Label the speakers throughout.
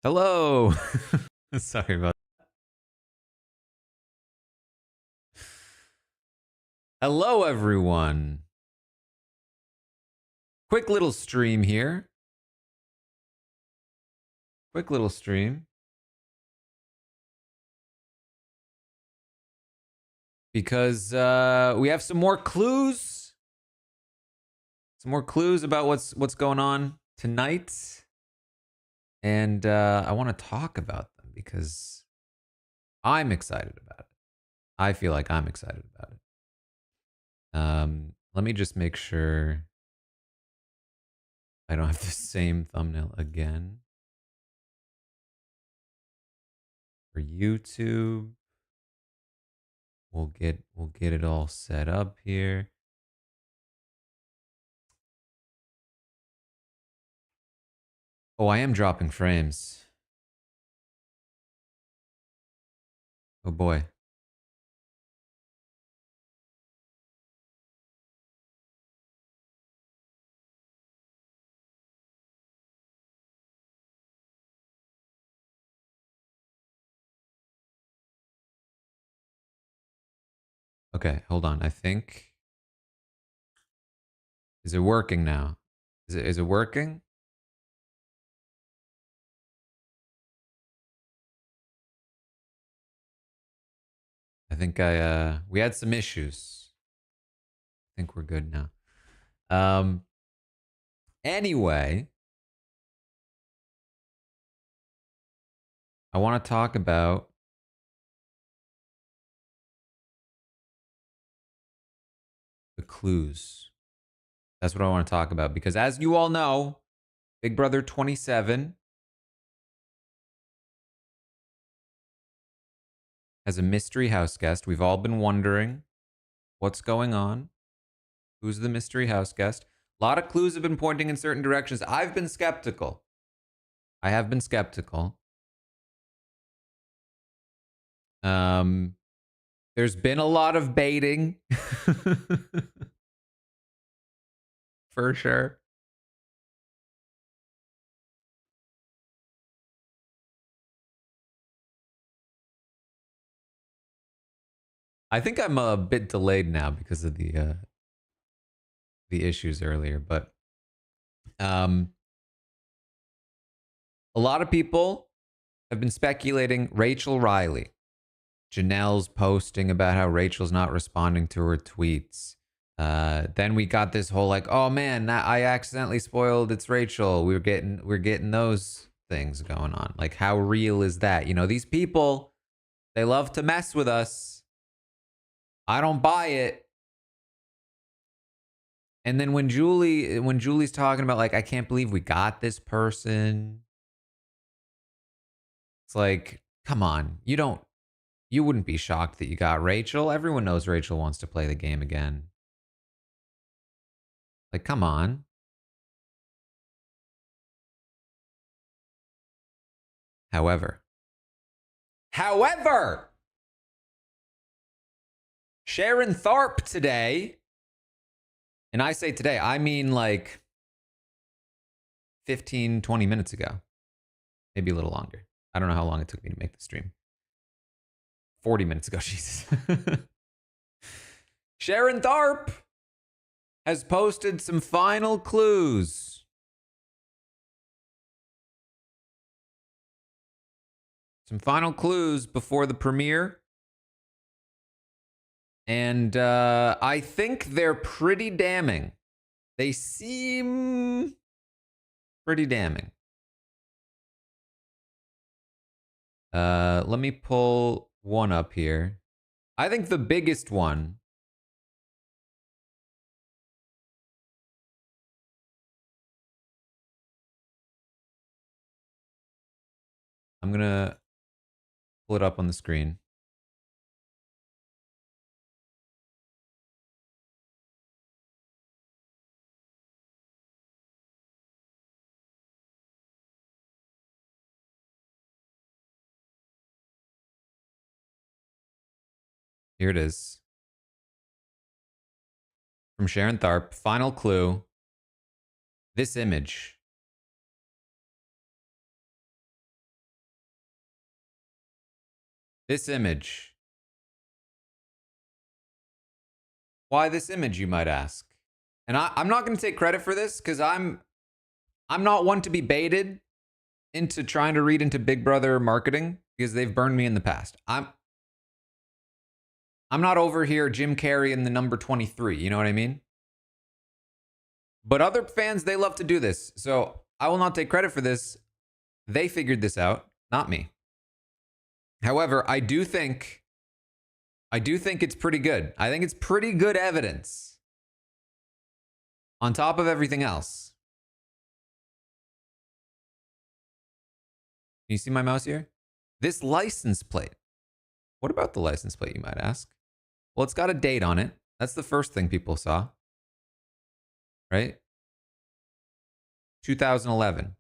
Speaker 1: Hello. Sorry about that. Hello, everyone. Quick little stream here. Quick little stream. Because we have some more clues. Some more clues about what's going on tonight. And I want to talk about them because I'm excited about it. I feel like I'm excited about it. Let me just make sure I don't have the same thumbnail again. For YouTube, we'll get it all set up here. Oh, I am dropping frames. Oh boy. Okay, hold on. I think, is it working now? Is it working? I think we had some issues. I think we're good now. Anyway, I want to talk about the clues. That's what I want to talk about because as you all know, Big Brother 27 has a mystery house guest. We've all been wondering what's going on. Who's the mystery house guest? A lot of clues have been pointing in certain directions. I've been skeptical. I have been skeptical. There's been a lot of baiting. For sure. I think I'm a bit delayed now because of the issues earlier, but a lot of people have been speculating Rachel Riley. Janelle's posting about how Rachel's not responding to her tweets. Then we got this whole like, oh man, I accidentally spoiled it's Rachel. We're getting those things going on. Like, how real is that? You know, these people, they love to mess with us. I don't buy it. And then when Julie's talking about like, I can't believe we got this person. It's like, come on, you wouldn't be shocked that you got Rachel. Everyone knows Rachel wants to play the game again. Like, come on. However, Sharon Tharp today, and I say today, I mean like 15, 20 minutes ago, maybe a little longer. I don't know how long it took me to make the stream. 40 minutes ago, Jesus. Sharon Tharp has posted some final clues. Some final clues before the premiere. And I think they're pretty damning. They seem pretty damning. Let me pull one up here. I think the biggest one I'm going to pull it up on the screen. Here it is. From Sharon Tharp, final clue. This image. This image. Why this image, you might ask? And I'm not going to take credit for this because I'm not one to be baited into trying to read into Big Brother marketing because they've burned me in the past. I'm not over here Jim Carrey in the number 23. You know what I mean? But other fans, they love to do this. So I will not take credit for this. They figured this out, not me. However, I do think it's pretty good. I think it's pretty good evidence on top of everything else. Can you see my mouse here? This license plate. What about the license plate, you might ask? Well, it's got a date on it. That's the first thing people saw. Right? 2011.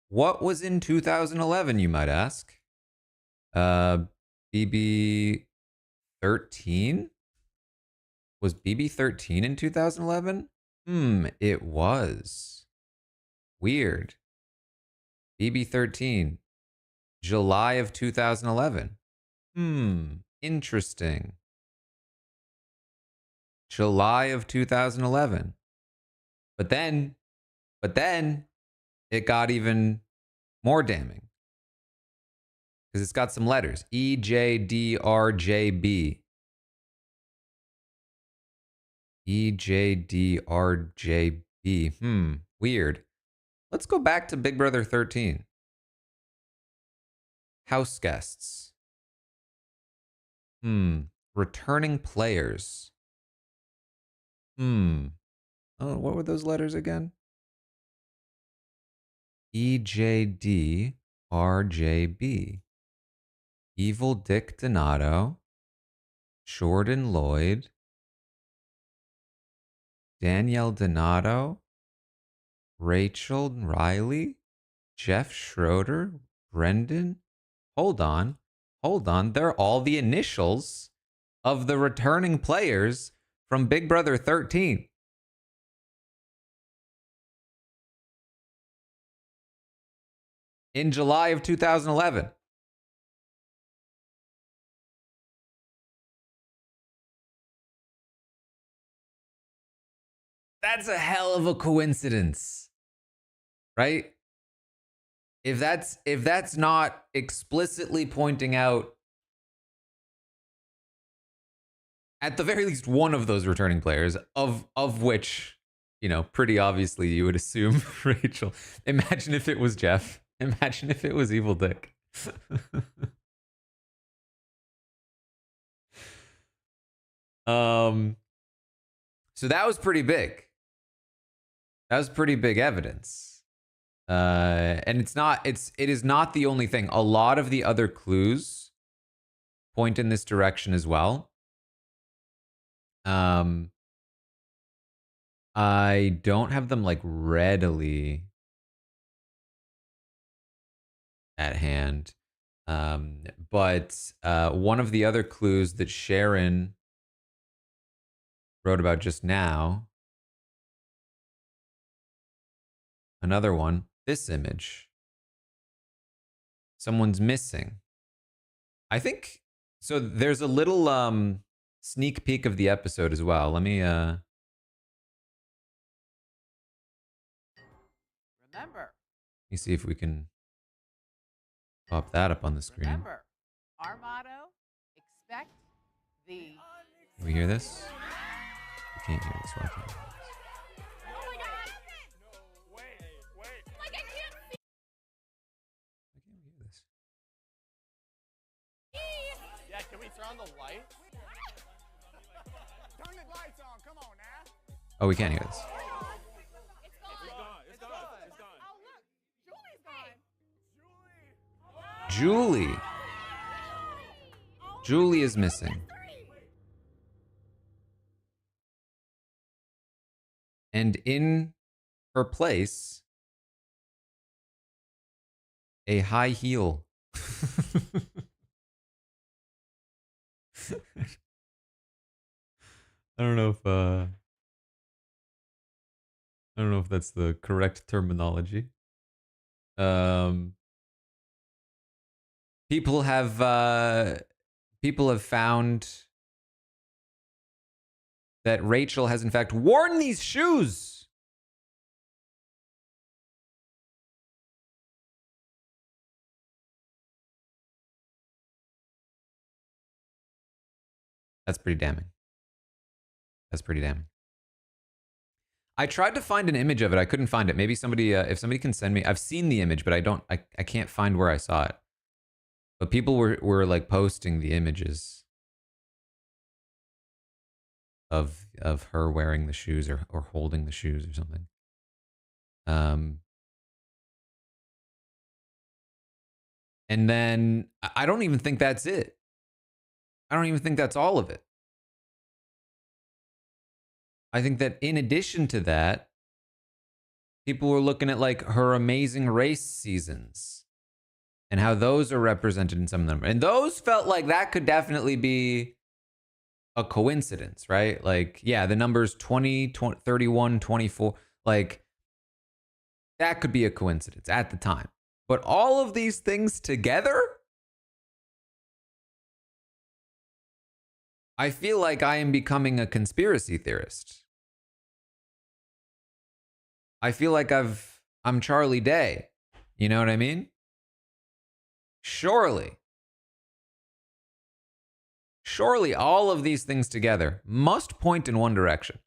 Speaker 1: What was in 2011, you might ask? BB 13? Was BB 13 in 2011? It was. Weird. BB 13. July of 2011. Interesting. July of 2011. But then it got even more damning. Because it's got some letters. EJDRJB. EJDRJB. Weird. Let's go back to Big Brother 13. Houseguests. Returning players. Oh, what were those letters again? EJDRJB. Evil Dick Donato. Jordan Lloyd. Danielle Donato. Rachel Riley. Jeff Schroeder. Brendan. Hold on. They're all the initials of the returning players from Big Brother 13. In July of 2011. That's a hell of a coincidence. Right? If that's not explicitly pointing out at the very least one of those returning players, of which, you know, pretty obviously you would assume Rachel. Imagine if it was Jeff. Imagine if it was Evil Dick. So that was pretty big. That was pretty big evidence. And it is not the only thing. A lot of the other clues point in this direction as well. I don't have them like readily at hand. But one of the other clues that Sharon wrote about just now, another one, this image. Someone's missing. I think so. There's a little sneak peek of the episode as well. Let me
Speaker 2: Remember.
Speaker 1: Let me see if we can pop that up on the screen.
Speaker 2: Remember. Our motto, expect the...
Speaker 1: Can we hear this? We can't hear this. Why can't we hear this?
Speaker 2: Oh my god! No, wait. Like I can't see.
Speaker 1: Why can't we hear this?
Speaker 3: Yeah, can we turn on the lights?
Speaker 4: Turn the lights on, come on now.
Speaker 1: Oh, we can't hear this.
Speaker 2: It's gone.
Speaker 3: It's gone.
Speaker 2: Oh look, Julie's gone.
Speaker 1: Julie. Julie is missing. And in her place, a high heel. I don't know if that's the correct terminology. People have found that Rachel has in fact worn these shoes. That's pretty damning. That's pretty damning. I tried to find an image of it. I couldn't find it. Maybe somebody, if somebody can send me, I've seen the image, but I can't find where I saw it. But people were like posting the images of her wearing the shoes or holding the shoes or something. And then I don't even think that's it. I don't even think that's all of it. I think that in addition to that, people were looking at like her amazing race seasons and how those are represented in some of them. And those felt like that could definitely be a coincidence, right? Like, yeah, the numbers 20, 31, 24, like that could be a coincidence at the time. But all of these things together, I feel like I am becoming a conspiracy theorist. I feel like I'm Charlie Day. You know what I mean? Surely all of these things together must point in one direction.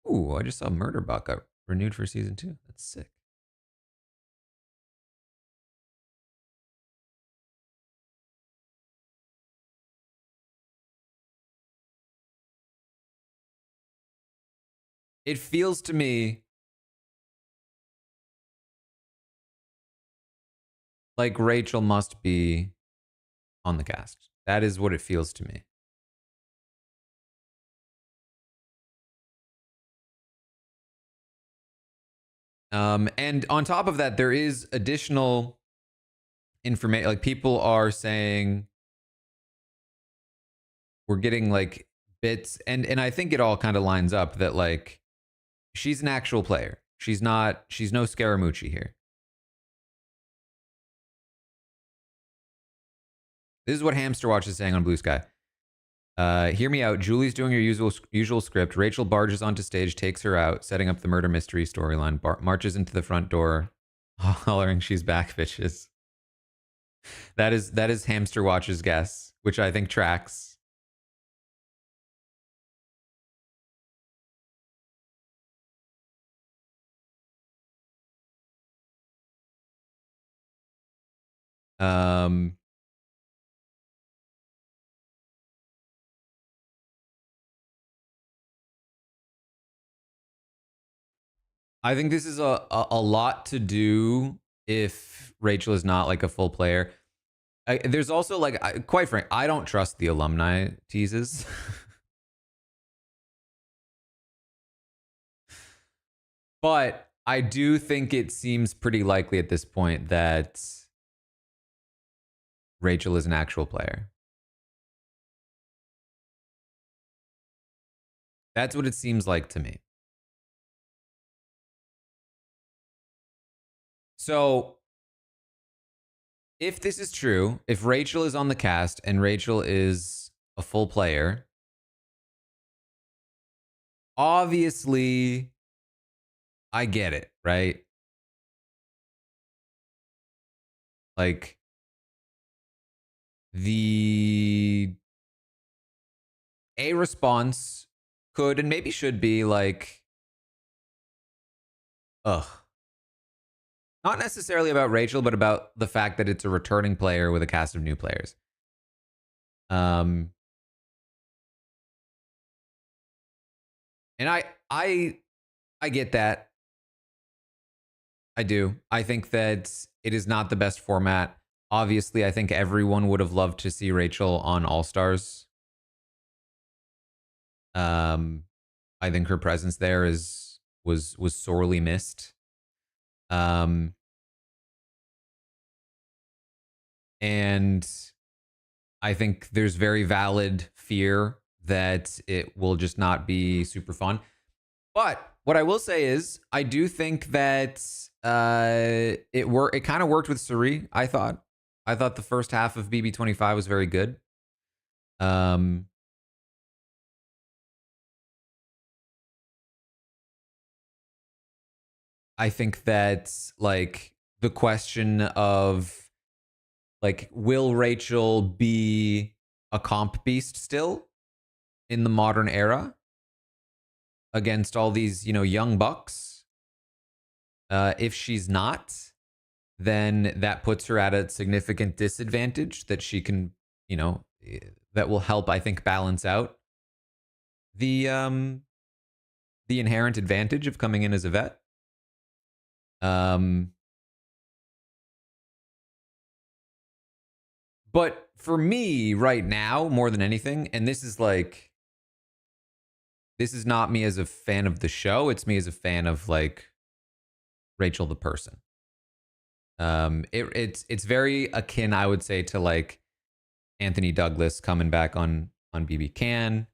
Speaker 1: Ooh, I just saw Murderbot got renewed for season 2. That's sick. It feels to me like Rachel must be on the cast. That is what it feels to me. And on top of that, there is additional information. Like people are saying we're getting like bits, and I think it all kind of lines up that like she's an actual player. She's no Scaramucci here. This is what Hamster Watch is saying on Blue Sky. Hear me out. Julie's doing her usual script. Rachel barges onto stage, takes her out, setting up the murder mystery storyline. Marches into the front door, hollering, "She's back, bitches." That is Hamster Watch's guess, which I think tracks. I think this is a lot to do if Rachel is not like a full player. There's also like, quite frank, I don't trust the alumni teases. But I do think it seems pretty likely at this point that Rachel is an actual player. That's what it seems like to me. So if this is true, if Rachel is on the cast and Rachel is a full player, obviously I get it, right? Like a response could and maybe should be like, ugh. Not necessarily about Rachel, but about the fact that it's a returning player with a cast of new players. And I get that. I do. I think that it is not the best format. Obviously, I think everyone would have loved to see Rachel on All Stars. I think her presence there was sorely missed. And I think there's very valid fear that it will just not be super fun. But What I will say is, I do think that it kind of worked with Suri. I thought the first half of BB25 was very good. Um, I think that like the question of like, will Rachel be a comp beast still in the modern era against all these, young bucks? If she's not, then that puts her at a significant disadvantage that she can, that will help, I think, balance out the the inherent advantage of coming in as a vet. But for me right now, more than anything, and this is not me as a fan of the show, it's me as a fan of like Rachel the person. It's very akin, I would say, to like Anthony Douglas coming back on BB Can,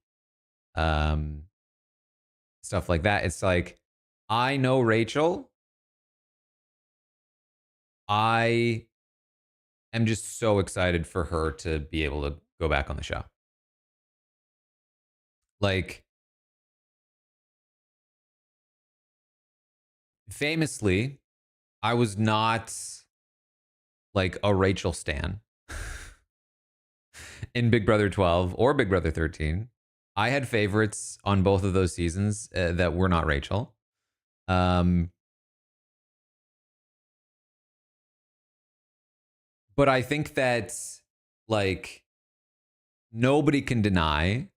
Speaker 1: stuff like that. It's like, I know Rachel. I am just so excited for her to be able to go back on the show. Like, famously, I was not like a Rachel stan in Big Brother 12 or Big Brother 13. I had favorites on both of those seasons that were not Rachel. But I think that like nobody can deny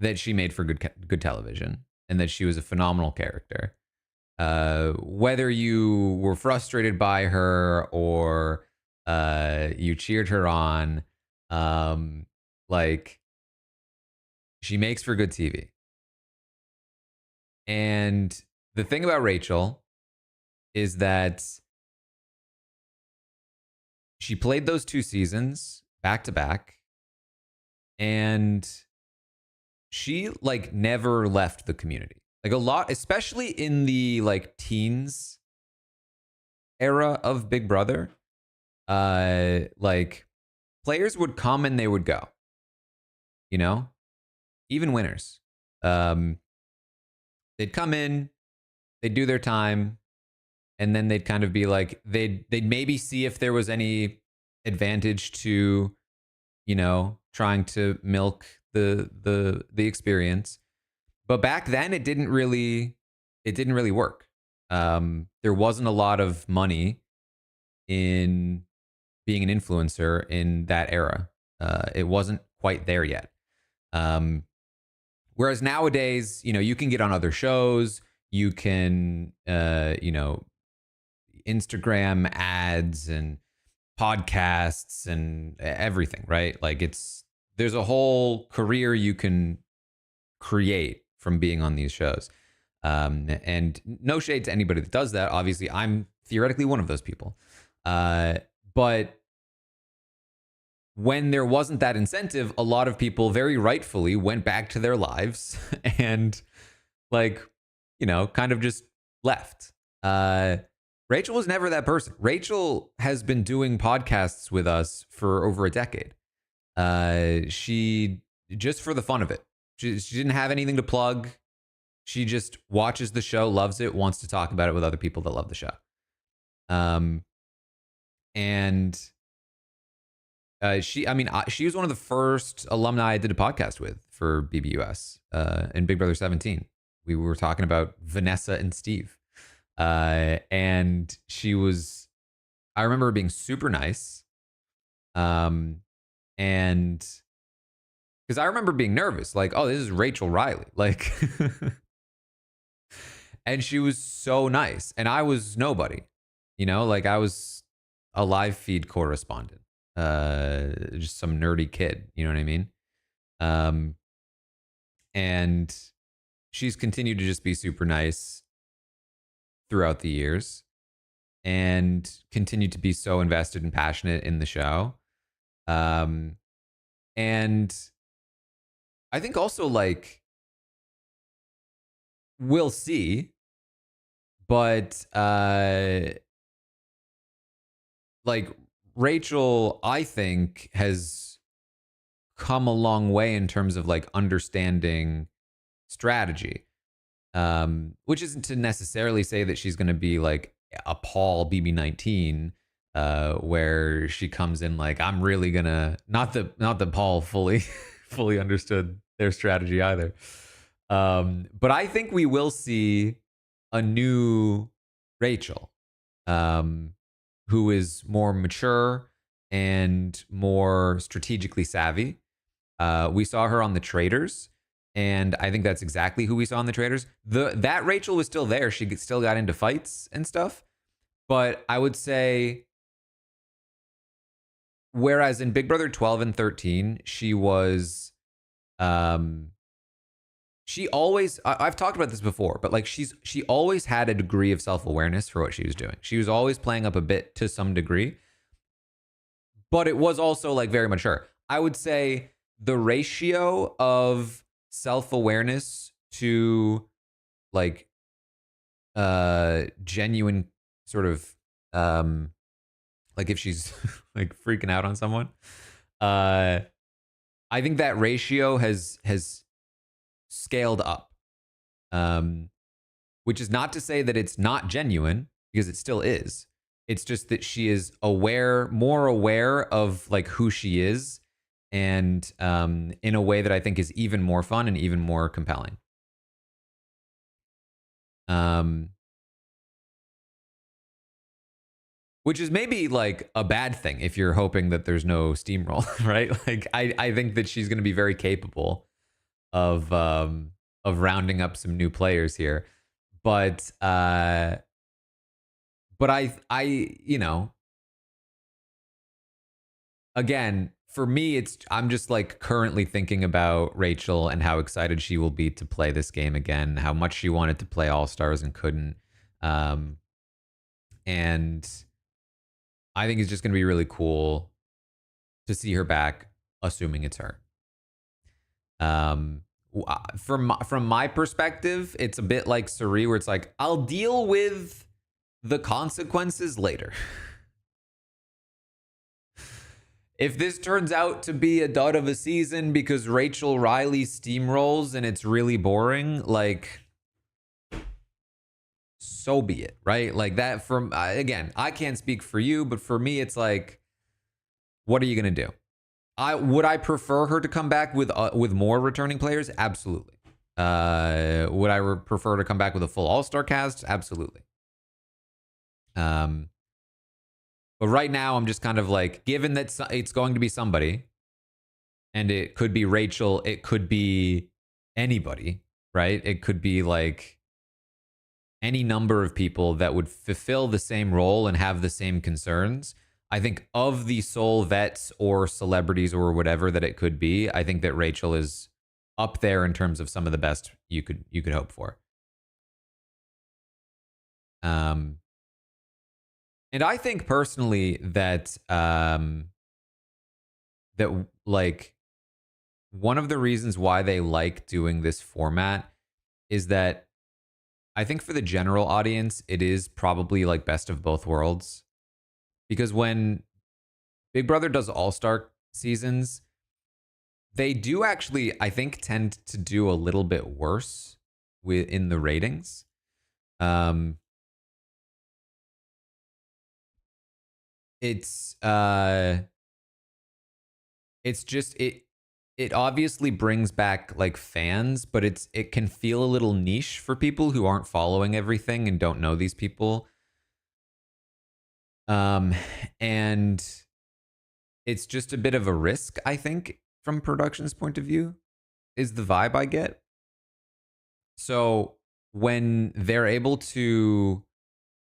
Speaker 1: that she made for good television and that she was a phenomenal character. Whether you were frustrated by her or you cheered her on, like she makes for good TV. And the thing about Rachel is that she played those 2 seasons back to back, and she like never left the community. Like a lot, especially in the like teens era of Big Brother, like players would come and they would go, even winners. They'd come in, they'd do their time, and then they'd kind of be like, they'd maybe see if there was any advantage to, trying to milk the experience. But back then it didn't really work. There wasn't a lot of money in being an influencer in that era. It wasn't quite there yet. Whereas nowadays, you can get on other shows, you can, Instagram ads and podcasts and everything, right? Like there's a whole career you can create from being on these shows. And no shade to anybody that does that. Obviously, I'm theoretically one of those people. But when there wasn't that incentive, a lot of people very rightfully went back to their lives and like, kind of just left. Rachel was never that person. Rachel has been doing podcasts with us for over a decade. She just for the fun of it. She didn't have anything to plug. She just watches the show, loves it, wants to talk about it with other people that love the show. And she was one of the first alumni I did a podcast with for BBUS in Big Brother 17. We were talking about Vanessa and Steve. And I remember her being super nice. And because I remember being nervous, like, oh, this is Rachel Riley. Like, and she was so nice. And I was nobody, like I was a live feed correspondent, just some nerdy kid, you know what I mean? And she's continued to just be super nice throughout the years and continued to be so invested and passionate in the show. And I think also like we'll see. But like Rachel, I think, has come a long way in terms of like understanding strategy. Which isn't to necessarily say that she's going to be like a Paul BB19, where she comes in like, I'm really gonna, not that Paul fully fully understood their strategy either. But I think we will see a new Rachel, um, who is more mature and more strategically savvy. We saw her on the Traders, and I think that's exactly who we saw on the Traders. That Rachel was still there; she still got into fights and stuff. But I would say, whereas in Big Brother 12 and 13, she was, she always, I've talked about this before, but like she always had a degree of self-awareness for what she was doing. She was always playing up a bit to some degree, but it was also like very mature. I would say the ratio of self-awareness to like genuine sort of like if she's like freaking out on someone, I think that ratio has scaled up, which is not to say that it's not genuine, because it still is. It's just that she is more aware of like who she is, and in a way that I think is even more fun and even more compelling. Which is maybe like a bad thing if you're hoping that there's no steamroll, right? Like I think that she's going to be very capable of rounding up some new players here, but I you know, again, for me, I'm just like currently thinking about Rachel and how excited she will be to play this game again, how much she wanted to play All Stars and couldn't, and I think it's just going to be really cool to see her back, assuming it's her. From my perspective, it's a bit like Suri, where it's like, I'll deal with the consequences later. If this turns out to be a dud of a season because Rachel Riley steamrolls and it's really boring, like, so be it, right? Like that. From again, I can't speak for you, but for me, it's like, what are you gonna do? Would I prefer her to come back with more returning players? Absolutely. Would I prefer to come back with a full All-Star cast? Absolutely. But right now, I'm just kind of like, given that it's going to be somebody, and it could be Rachel, it could be anybody, right? It could be like any number of people that would fulfill the same role and have the same concerns. I think of the sole vets or celebrities or whatever that it could be, I think that Rachel is up there in terms of some of the best you could hope for. And I think personally that that like one of the reasons why they like doing this format is that I think for the general audience, it is probably like best of both worlds. Because when Big Brother does All-Star seasons, they do actually, I think, tend to do a little bit worse in the ratings. It's just it obviously brings back like fans, but it can feel a little niche for people who aren't following everything and don't know these people. And it's just a bit of a risk, I think, from production's point of view, is the vibe I get. So when they're able to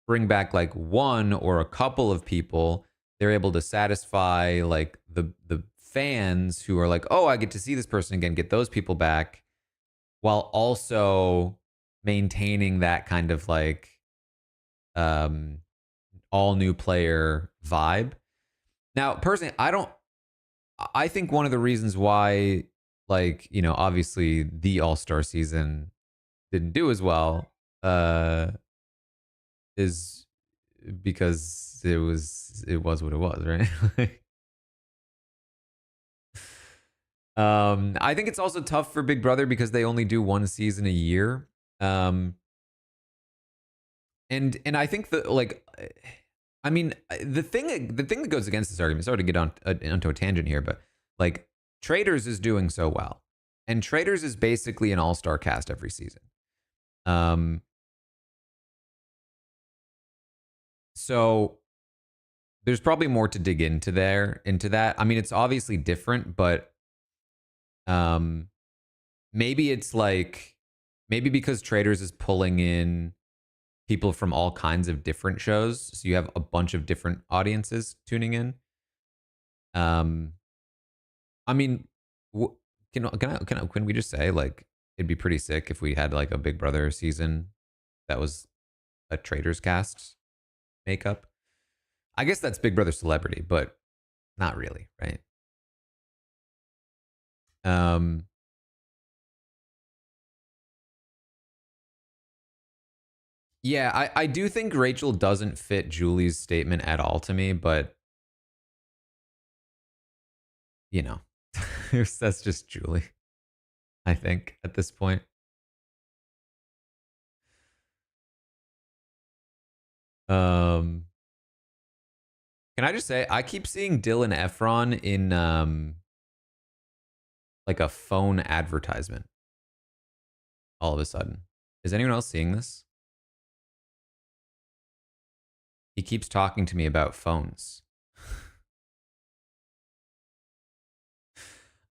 Speaker 1: bring back like one or a couple of people, they're able to satisfy like the fans who are like, oh, I get to see this person again, get those people back, while also maintaining that kind of like all new player vibe. Now, personally, I think one of the reasons why, like, you know, obviously the All-Star season didn't do as well is because it was what it was, right? I think it's also tough for Big Brother because they only do one season a year. Um, and I think that like, I mean, the thing that goes against this argument. Sorry to get on onto a tangent here, but like Traders is doing so well, and Traders is basically an all-star cast every season. So there's probably more to dig into that. I mean, it's obviously different, but maybe it's like maybe because Traders is pulling in people from all kinds of different shows, so you have a bunch of different audiences tuning in. I mean, can we just say like it'd be pretty sick if we had like a Big Brother season that was a Traders cast makeup? I guess that's Big Brother Celebrity, but not really, right? Yeah, I do think Rachel doesn't fit Julie's statement at all to me, but you know, that's just Julie, I think, at this point. Can I just say I keep seeing Dylan Efron in like a phone advertisement all of a sudden. Is anyone else seeing this? He keeps talking to me about phones.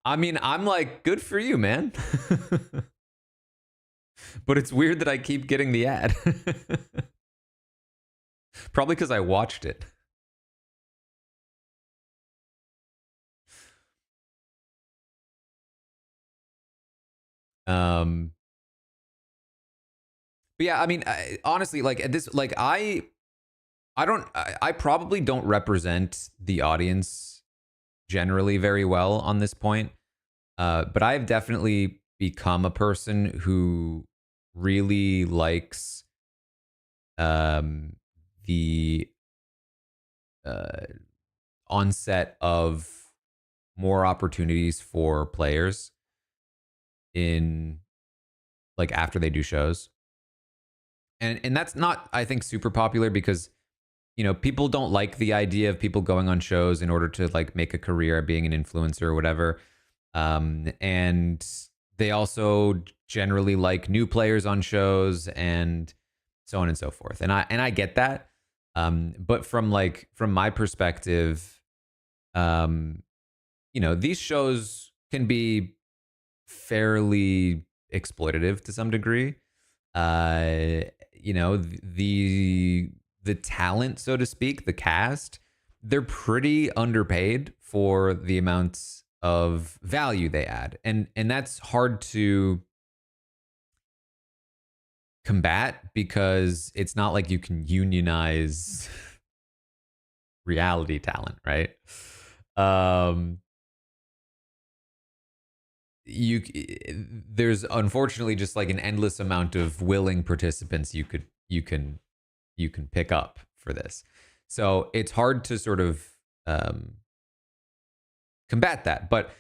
Speaker 1: I mean, I'm like, good for you, man. But it's weird that I keep getting the ad. Probably because I watched it. But yeah, I mean, honestly, like at this, like I probably don't represent the audience generally very well on this point. But I have definitely become a person who really likes the onset of more opportunities for players in like after they do shows. And that's not, I think, super popular because people don't like the idea of people going on shows in order to like make a career being an influencer or whatever. And they also generally like new players on shows and so on and so forth. And I get that. But from my perspective, these shows can be fairly exploitative to some degree. The talent, so to speak, the cast, they're pretty underpaid for the amounts of value they add. And that's hard to combat because it's not like you can unionize reality talent, right? There's unfortunately just like an endless amount of willing participants you can pick up for this. So it's hard to sort of combat that. But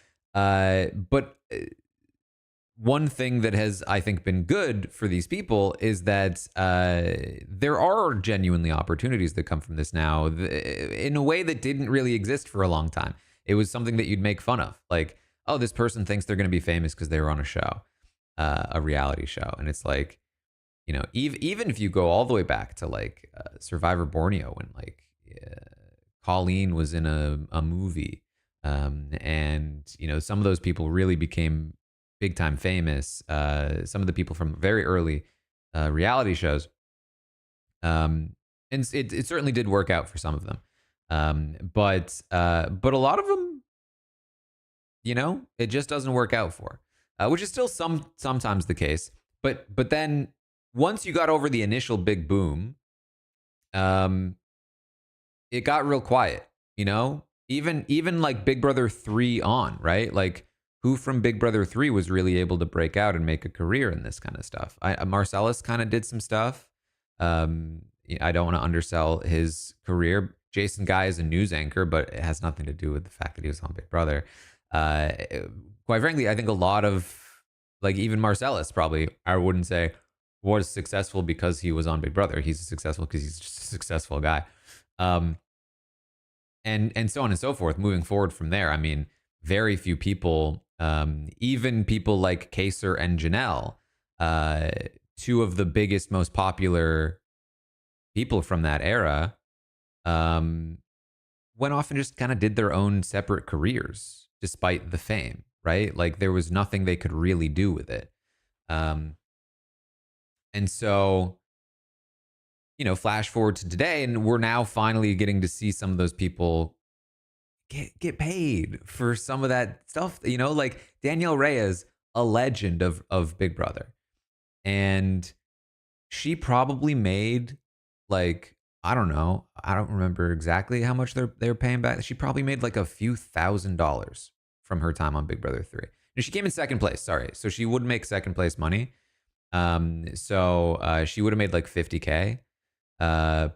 Speaker 1: one thing that has, I think, been good for these people is that there are genuinely opportunities that come from this now in a way that didn't really exist for a long time. It was something that you'd make fun of. Like, oh, this person thinks they're going to be famous because they were on a show, a reality show. And it's like, even if you go all the way back to like Survivor Borneo when like Colleen was in a movie, and some of those people really became big time famous. Some of the people from very early reality shows, and it certainly did work out for some of them, but a lot of them, it just doesn't work out for, which is still sometimes the case. But then once you got over the initial big boom, it got real quiet. Even like Big Brother 3 on, right? Like who from Big Brother 3 was really able to break out and make a career in this kind of stuff. Marcellus kind of did some stuff. I don't want to undersell his career. Jason Guy is a news anchor, but it has nothing to do with the fact that he was on Big Brother. Quite frankly, I think a lot of, like, even Marcellus probably, I wouldn't say was successful because he was on Big Brother. He's successful because he's just a successful guy. And so on and so forth. Moving forward from there, I mean, very few people, even people like Kaser and Janelle, two of the biggest, most popular people from that era, went off and just kind of did their own separate careers despite the fame, right? Like there was nothing they could really do with it. And so, you know, flash forward to today, and we're now finally getting to see some of those people get paid for some of that stuff. You know, like Danielle Reyes, a legend of Big Brother, and she probably made, like, I don't know, I don't remember exactly how much they're paying back. She probably made like a few $1,000s from her time on Big Brother 3. And she came in second place, sorry. So she would make second place money. So she would have made like 50K,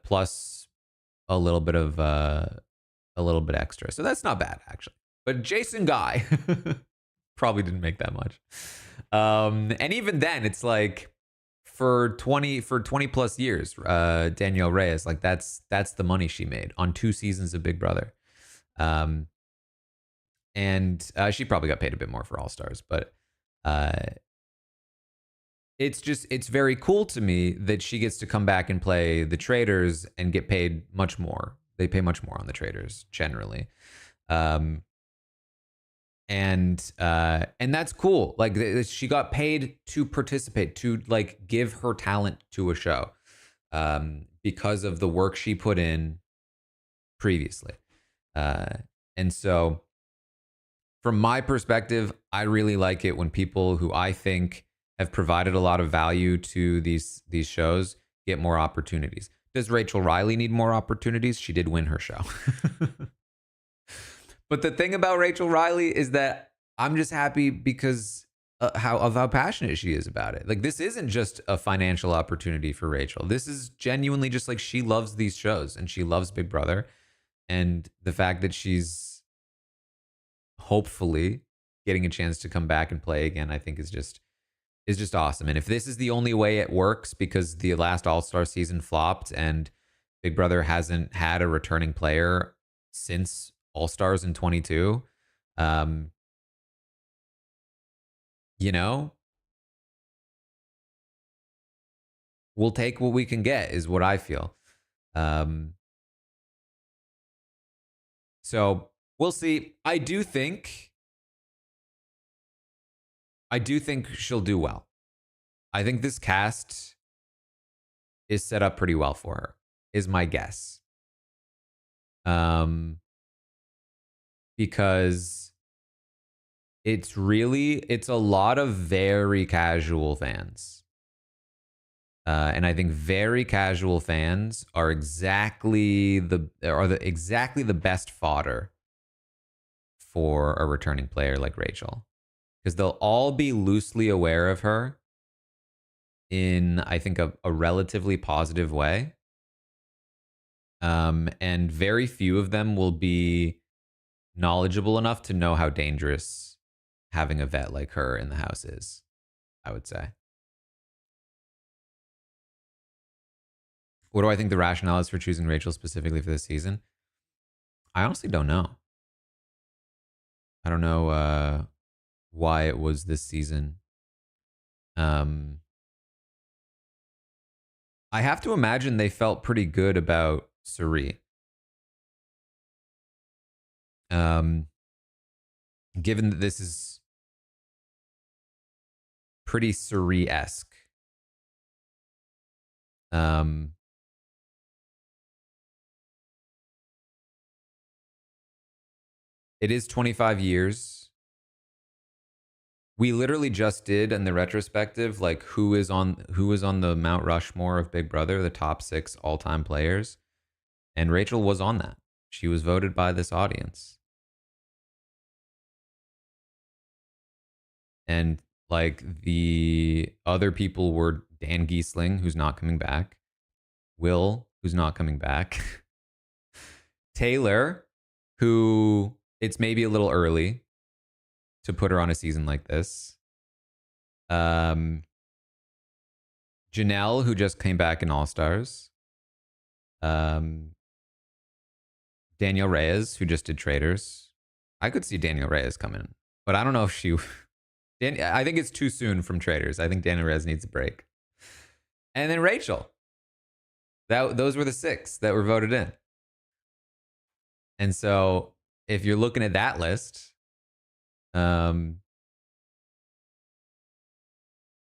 Speaker 1: plus a little bit of a little bit extra. So that's not bad actually. But Jason Guy probably didn't make that much. And even then, it's like for 20 plus years, Danielle Reyes, like that's the money she made on 2 seasons of Big Brother. And she probably got paid a bit more for All Stars, but it's very cool to me that she gets to come back and play the Traitors and get paid much more. They pay much more on the Traitors generally. And that's cool. Like she got paid to participate, to like give her talent to a show, because of the work she put in previously. And so from my perspective, I really like it when people who I think have provided a lot of value to these shows get more opportunities. Does Rachel Riley need more opportunities? She did win her show. But the thing about Rachel Riley is that I'm just happy because how passionate she is about it. Like this isn't just a financial opportunity for Rachel. This is genuinely just like she loves these shows and she loves Big Brother. And the fact that she's hopefully getting a chance to come back and play again, I think is just awesome. And if this is the only way it works because the last All-Star season flopped and Big Brother hasn't had a returning player since All-Stars in 22, you know, we'll take what we can get is what I feel. So we'll see. I do think she'll do well. I think this cast is set up pretty well for her, is my guess. Because it's a lot of very casual fans. And I think very casual fans are exactly the best fodder for a returning player like Rachel. Because they'll all be loosely aware of her in, I think, a relatively positive way. And very few of them will be knowledgeable enough to know how dangerous having a vet like her in the house is, I would say. What do I think the rationale is for choosing Rachel specifically for this season? I honestly don't know. I don't know why it was this season. I have to imagine they felt pretty good about Suri. Given that this is pretty Suri-esque. It is 25 years. We literally just did in the retrospective, like who is on the Mount Rushmore of Big Brother, the top 6 all-time players. And Rachel was on that. She was voted by this audience. And like the other people were Dan Giesling, who's not coming back, Will, who's not coming back, Taylor, who it's maybe a little early to put her on a season like this. Um, Janelle, who just came back in All Stars. Um, Danielle Reyes, who just did Traders. I could see Danielle Reyes come in, but I don't know if she. I think it's too soon from Traders. I think Danielle Reyes needs a break. And then Rachel. Those were the 6 that were voted in. And so if you're looking at that list, and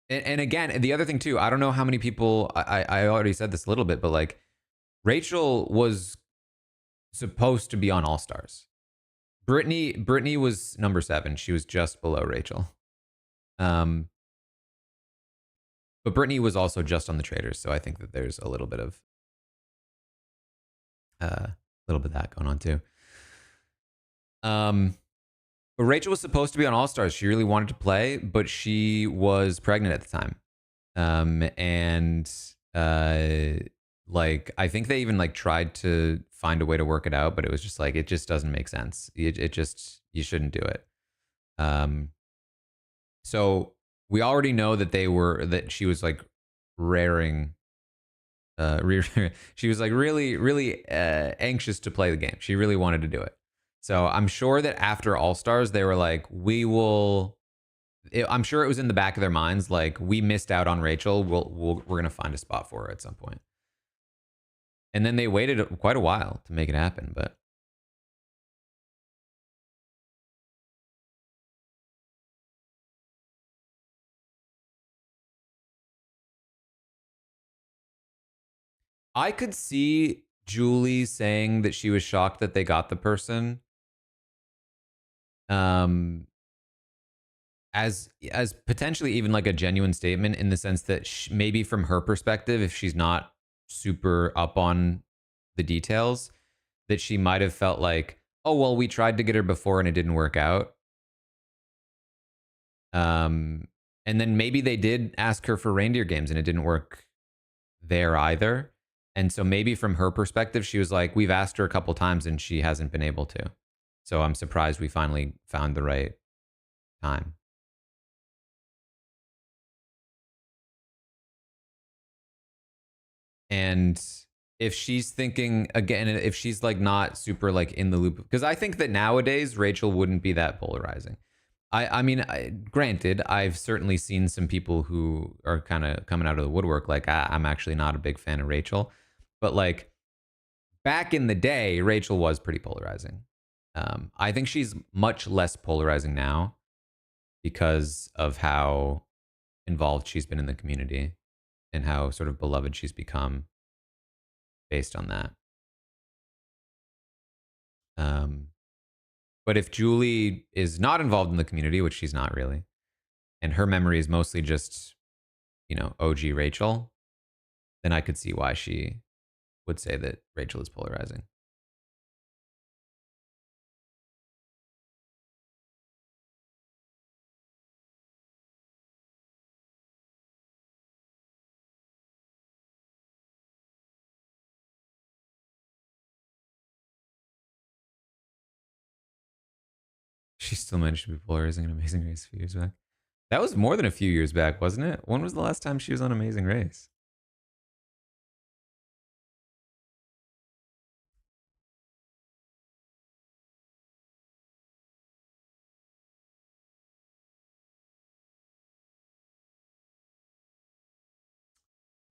Speaker 1: again, the other thing too, I don't know how many people, I already said this a little bit, but like Rachel was supposed to be on All Stars. Brittany was number 7. She was just below Rachel. But Brittany was also just on the Traders, so I think that there's a little bit of that going on too. But Rachel was supposed to be on All Stars. She really wanted to play, but she was pregnant at the time. Like I think they even like tried to find a way to work it out, but it was just like it just doesn't make sense. It just you shouldn't do it. So we already know that she was like raring. She was like really anxious to play the game. She really wanted to do it. So I'm sure that after All Stars, they were like, we will. I'm sure it was in the back of their minds, like we missed out on Rachel. We're gonna find a spot for her at some point. And then they waited quite a while to make it happen, but I could see Julie saying that she was shocked that they got the person. As potentially even like a genuine statement in the sense that maybe from her perspective, if she's not super up on the details, that she might have felt like, oh well, we tried to get her before and it didn't work out. And then maybe they did ask her for reindeer games and it didn't work there either. And so maybe from her perspective, she was like, we've asked her a couple times and she hasn't been able to. So I'm surprised we finally found the right time. And if she's thinking again, if she's like not super like in the loop, because I think that nowadays Rachel wouldn't be that polarizing. I mean, granted, I've certainly seen some people who are kind of coming out of the woodwork like, I'm actually not a big fan of Rachel. But like back in the day, Rachel was pretty polarizing. I think she's much less polarizing now because of how involved she's been in the community and how sort of beloved she's become based on that. But if Julie is not involved in the community, which she's not really, and her memory is mostly just, OG Rachel, then I could see why she would say that Rachel is polarizing. She still managed to be polarizing in Amazing Race a few years back. That was more than a few years back, wasn't it? When was the last time she was on Amazing Race?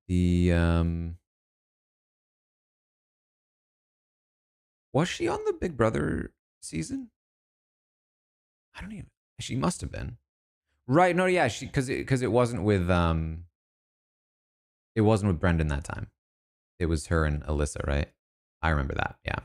Speaker 1: The was she on the Big Brother season? I don't even. She must have been. Right? No, yeah. She because it wasn't with it wasn't with Brendan that time. It was her and Alyssa, right? I remember that. Yeah.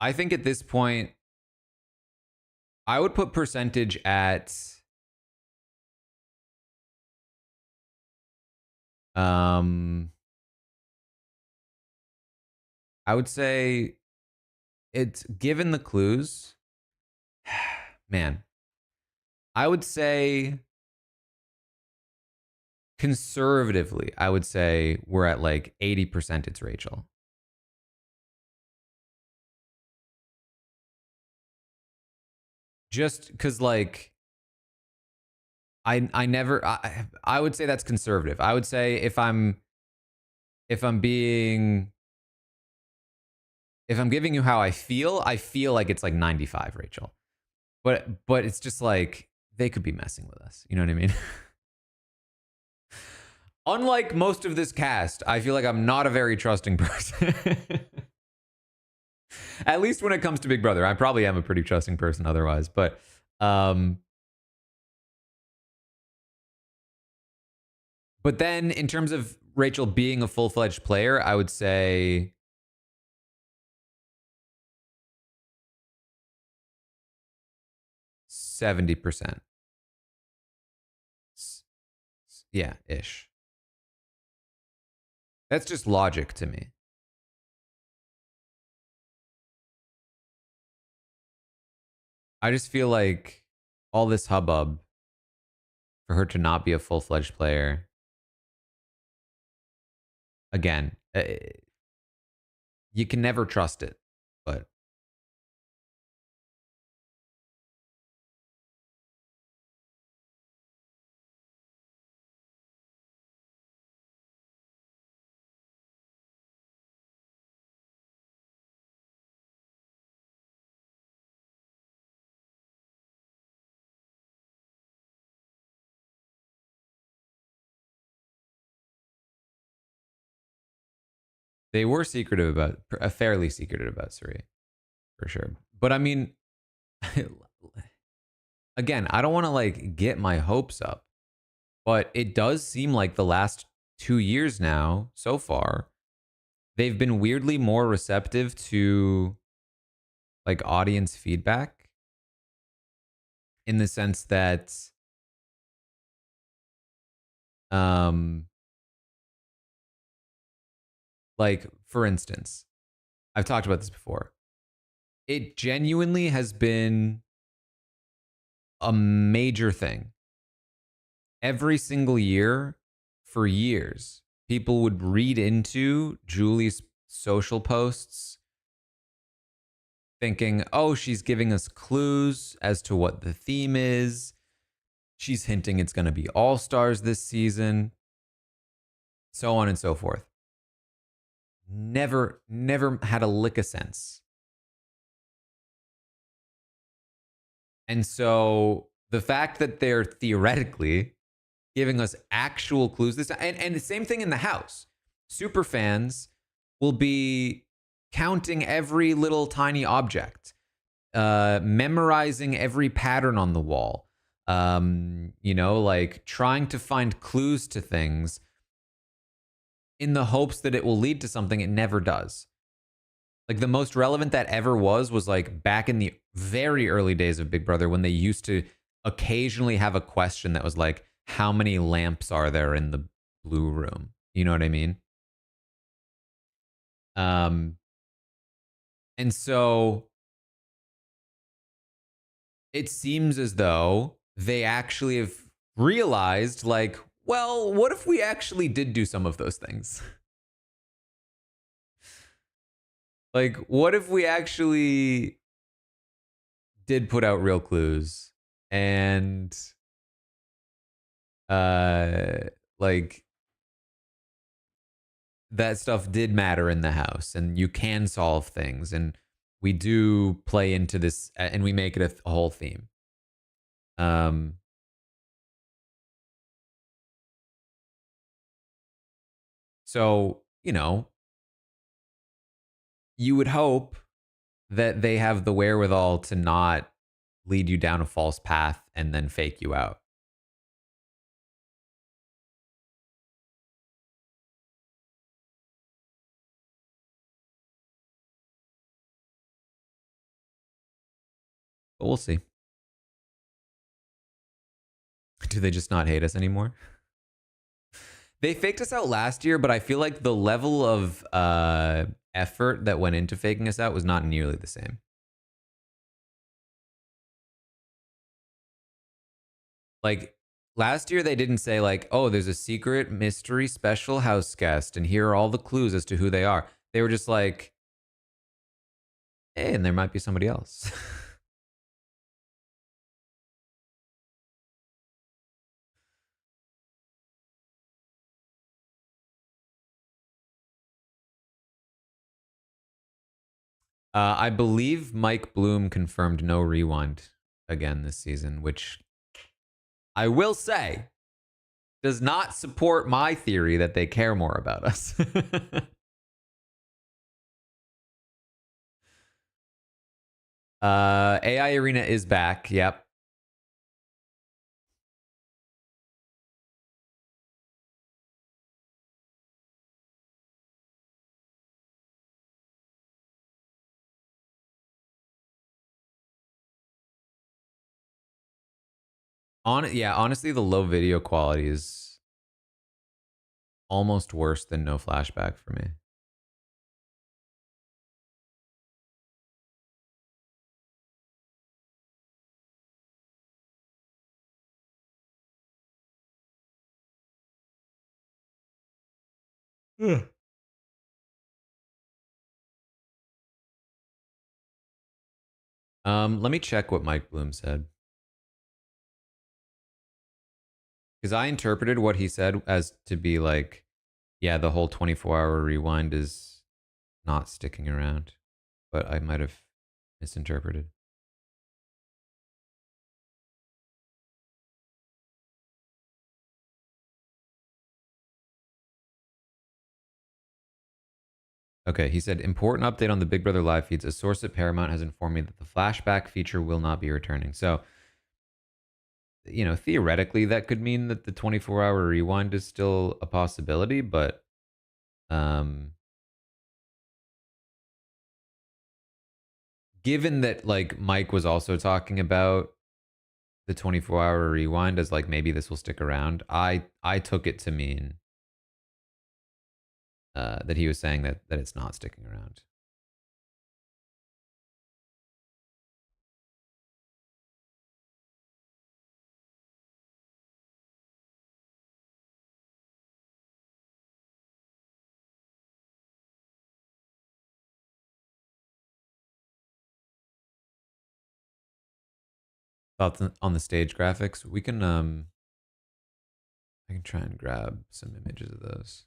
Speaker 1: I think at this point, I would put percentage at I would say it's given the clues. Man, I would say conservatively, I would say we're at like 80% it's Rachel. Just because like I would say that's conservative. I would say if I'm being if I'm giving you how I feel like it's like 95 Rachel. But it's just like they could be messing with us. You know what I mean? Unlike most of this cast, I feel like I'm not a very trusting person. At least when it comes to Big Brother. I probably am a pretty trusting person otherwise, um but then in terms of Rachel being a full-fledged player, I would say 70%. Yeah, ish. That's just logic to me. I just feel like all this hubbub for her to not be a full-fledged player. Again, you can never trust it, but they were secretive about, fairly secretive about Suri, for sure. But I mean, again, I don't want to like get my hopes up, but it does seem like the last 2 years now, so far, they've been weirdly more receptive to like audience feedback in the sense that, um, like for instance, I've talked about this before. It genuinely has been a major thing. Every single year for years, people would read into Julie's social posts thinking, oh, she's giving us clues as to what the theme is. She's hinting it's going to be all stars this season, so on and so forth. Never had a lick of sense. And so the fact that they're theoretically giving us actual clues this time, and the same thing in the house. Super fans will be counting every little tiny object, memorizing every pattern on the wall, like trying to find clues to things in the hopes that it will lead to something. It never does. Like the most relevant that ever was like back in the very early days of Big Brother when they used to occasionally have a question that was like, how many lamps are there in the blue room? You know what I mean? And so it seems as though they actually have realized, like, well, what if we actually did do some of those things? Like, what if we actually did put out real clues and, like, that stuff did matter in the house and you can solve things and we do play into this and we make it a whole theme. So, you would hope that they have the wherewithal to not lead you down a false path and then fake you out. But we'll see. Do they just not hate us anymore? They faked us out last year, but I feel like the level of effort that went into faking us out was not nearly the same. Like last year, they didn't say like, "Oh, there's a secret mystery special house guest, and here are all the clues as to who they are." They were just like, "Hey, and there might be somebody else." I believe Mike Bloom confirmed no rewind again this season, which I will say does not support my theory that they care more about us. AI Arena is back. Yep. Honestly, the low video quality is almost worse than no flashback for me. Let me check what Mike Bloom said. Because I interpreted what he said as to be like, yeah, the whole 24-hour rewind is not sticking around. But I might have misinterpreted. Okay, he said, important update on the Big Brother live feeds. A source at Paramount has informed me that the flashback feature will not be returning. So, you know, theoretically, that could mean that the 24-hour rewind is still a possibility, but given that like Mike was also talking about the 24-hour rewind as like maybe this will stick around, I took it to mean that he was saying that it's not sticking around. Thoughts on the stage graphics? We can I can try and grab some images of those.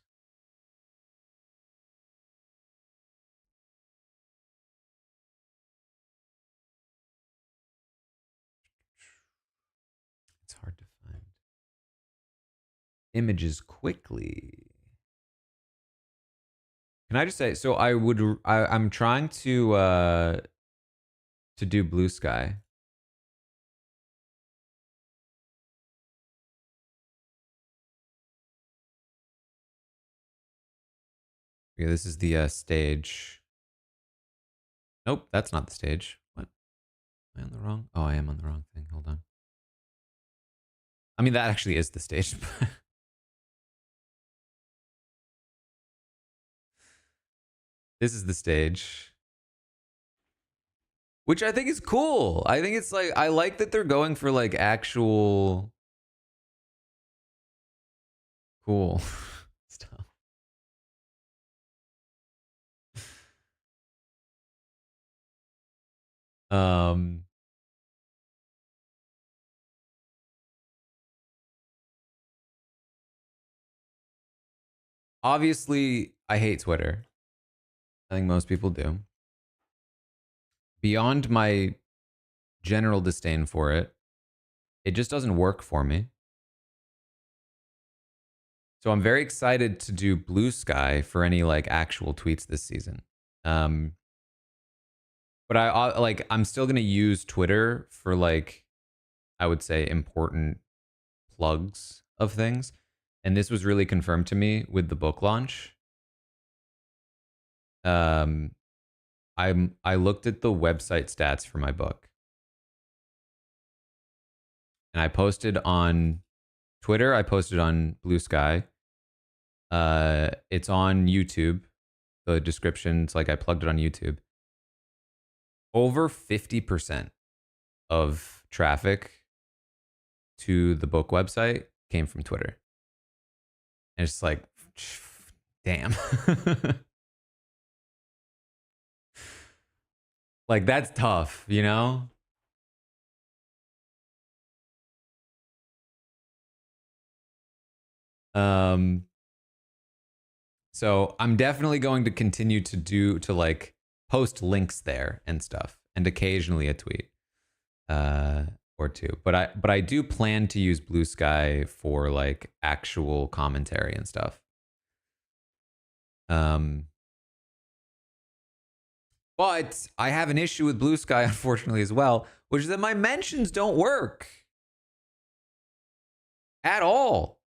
Speaker 1: It's hard to find images quickly. Can I just say, so I'm trying to do Blue Sky. Okay, this is the stage. Nope, that's not the stage. What? Am I on the wrong? Oh, I am on the wrong thing. Hold on. I mean, that actually is the stage. This is the stage. Which I think is cool. I think it's like, I like that they're going for like actual cool stuff. Obviously, I hate Twitter. I think most people do. Beyond my general disdain for it, it just doesn't work for me. So I'm very excited to do Blue Sky for any like actual tweets this season. But I'm still gonna use Twitter for like, I would say, important plugs of things. And this was really confirmed to me with the book launch. I looked at the website stats for my book, and I posted on Twitter, I posted on Blue Sky. It's on YouTube. The description, it's like I plugged it on YouTube. Over 50% of traffic to the book website came from Twitter. And it's like, damn. Like, that's tough, you know? So I'm definitely going to continue to like post links there and stuff, and occasionally a tweet or two. But I do plan to use Blue Sky for like actual commentary and stuff. But I have an issue with Blue Sky, unfortunately, as well, which is that my mentions don't work at all.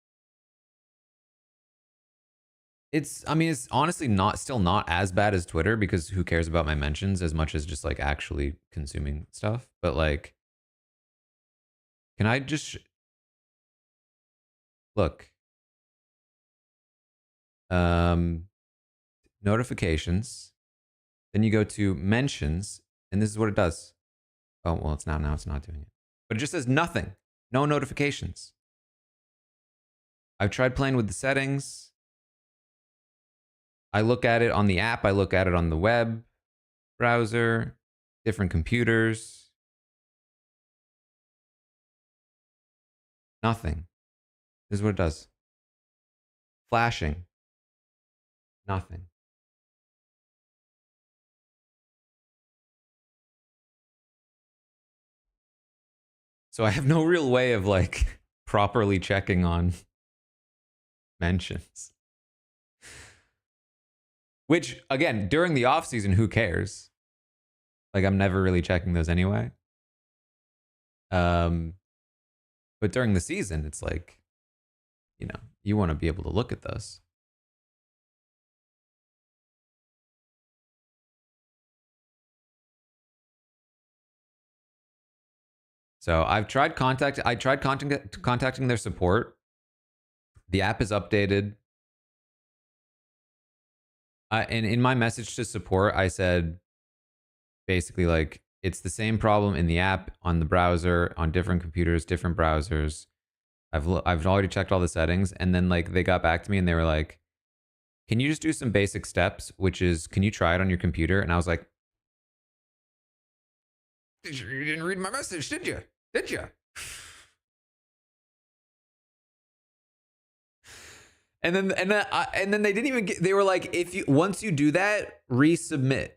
Speaker 1: I mean, it's honestly still not as bad as Twitter, because who cares about my mentions as much as just like actually consuming stuff. But like, can I just look? Notifications. Then you go to mentions, and this is what it does. Oh, well, it's now it's not doing it. But it just says nothing. No notifications. I've tried playing with the settings. I look at it on the app. I look at it on the web browser, different computers. Nothing. This is what it does. Flashing. Nothing. So I have no real way of like properly checking on mentions. Which, again, during the off season, who cares? Like, I'm never really checking those anyway. But during the season, it's like, you know, you want to be able to look at those. So I tried contacting their support. The app is updated. And in my message to support, I said basically like, it's the same problem in the app, on the browser, on different computers, different browsers. I've already checked all the settings, and then like they got back to me and they were like, "Can you just do some basic steps? Which is, can you try it on your computer?" And I was like, "You didn't read my message, did you? Did you?" And then they didn't even get. They were like, once you do that, resubmit.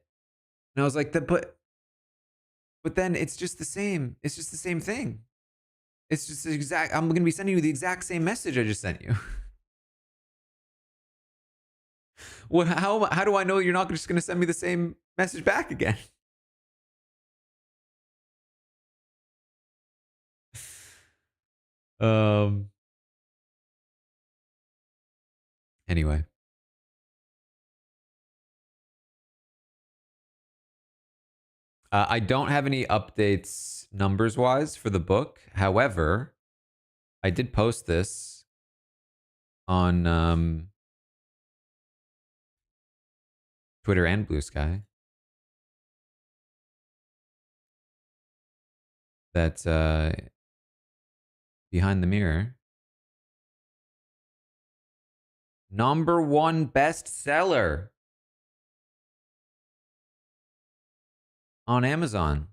Speaker 1: And I was like, but then it's just the same. It's just the same thing. It's just the exact. I'm gonna be sending you the exact same message I just sent you. What? How do I know you're not just gonna send me the same message back again? Anyway. I don't have any updates numbers wise for the book. However, I did post this on Twitter and Blue Sky. That Behind the Mirror, #1 bestseller on Amazon.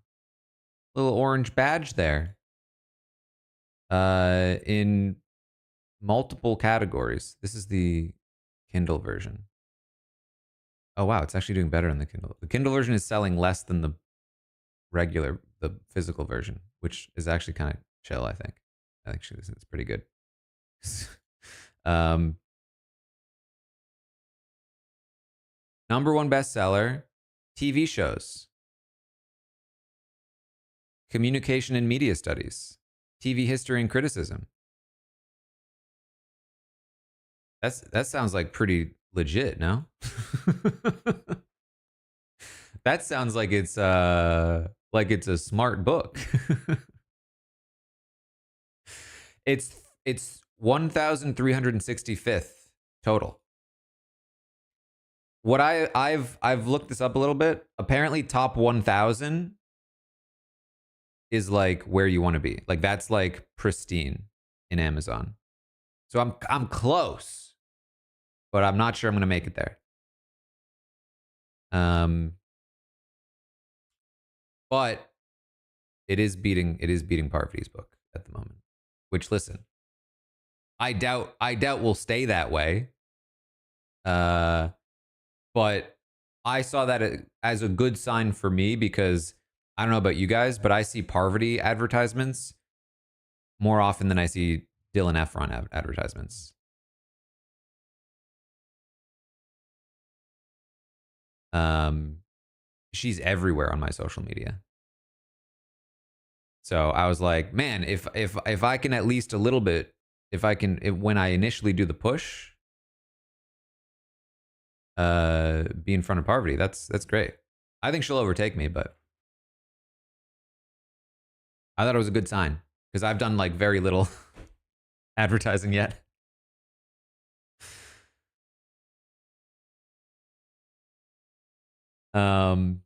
Speaker 1: Little orange badge there. In multiple categories. This is the Kindle version. Oh wow, it's actually doing better on the Kindle. The Kindle version is selling less than the physical version, which is actually kind of chill, I think. Actually, it's pretty good. #1 bestseller, TV shows, communication and media studies, TV history and criticism. That sounds like pretty legit, no? That sounds like it's a smart book. It's 1365th total. What I've looked this up a little bit. Apparently, top 1,000 is like where you want to be. Like that's like pristine in Amazon. So I'm close, but I'm not sure I'm gonna make it there. But it is beating Parvati's book at the moment. Which, listen, I doubt will stay that way. But I saw that as a good sign for me because I don't know about you guys, but I see Parvati advertisements more often than I see Dylan Efron advertisements. She's everywhere on my social media. So I was like, man, if I can at least a little bit, when I initially do the push, be in front of Parvati, that's great. I think she'll overtake me, but I thought it was a good sign because I've done like very little advertising yet. I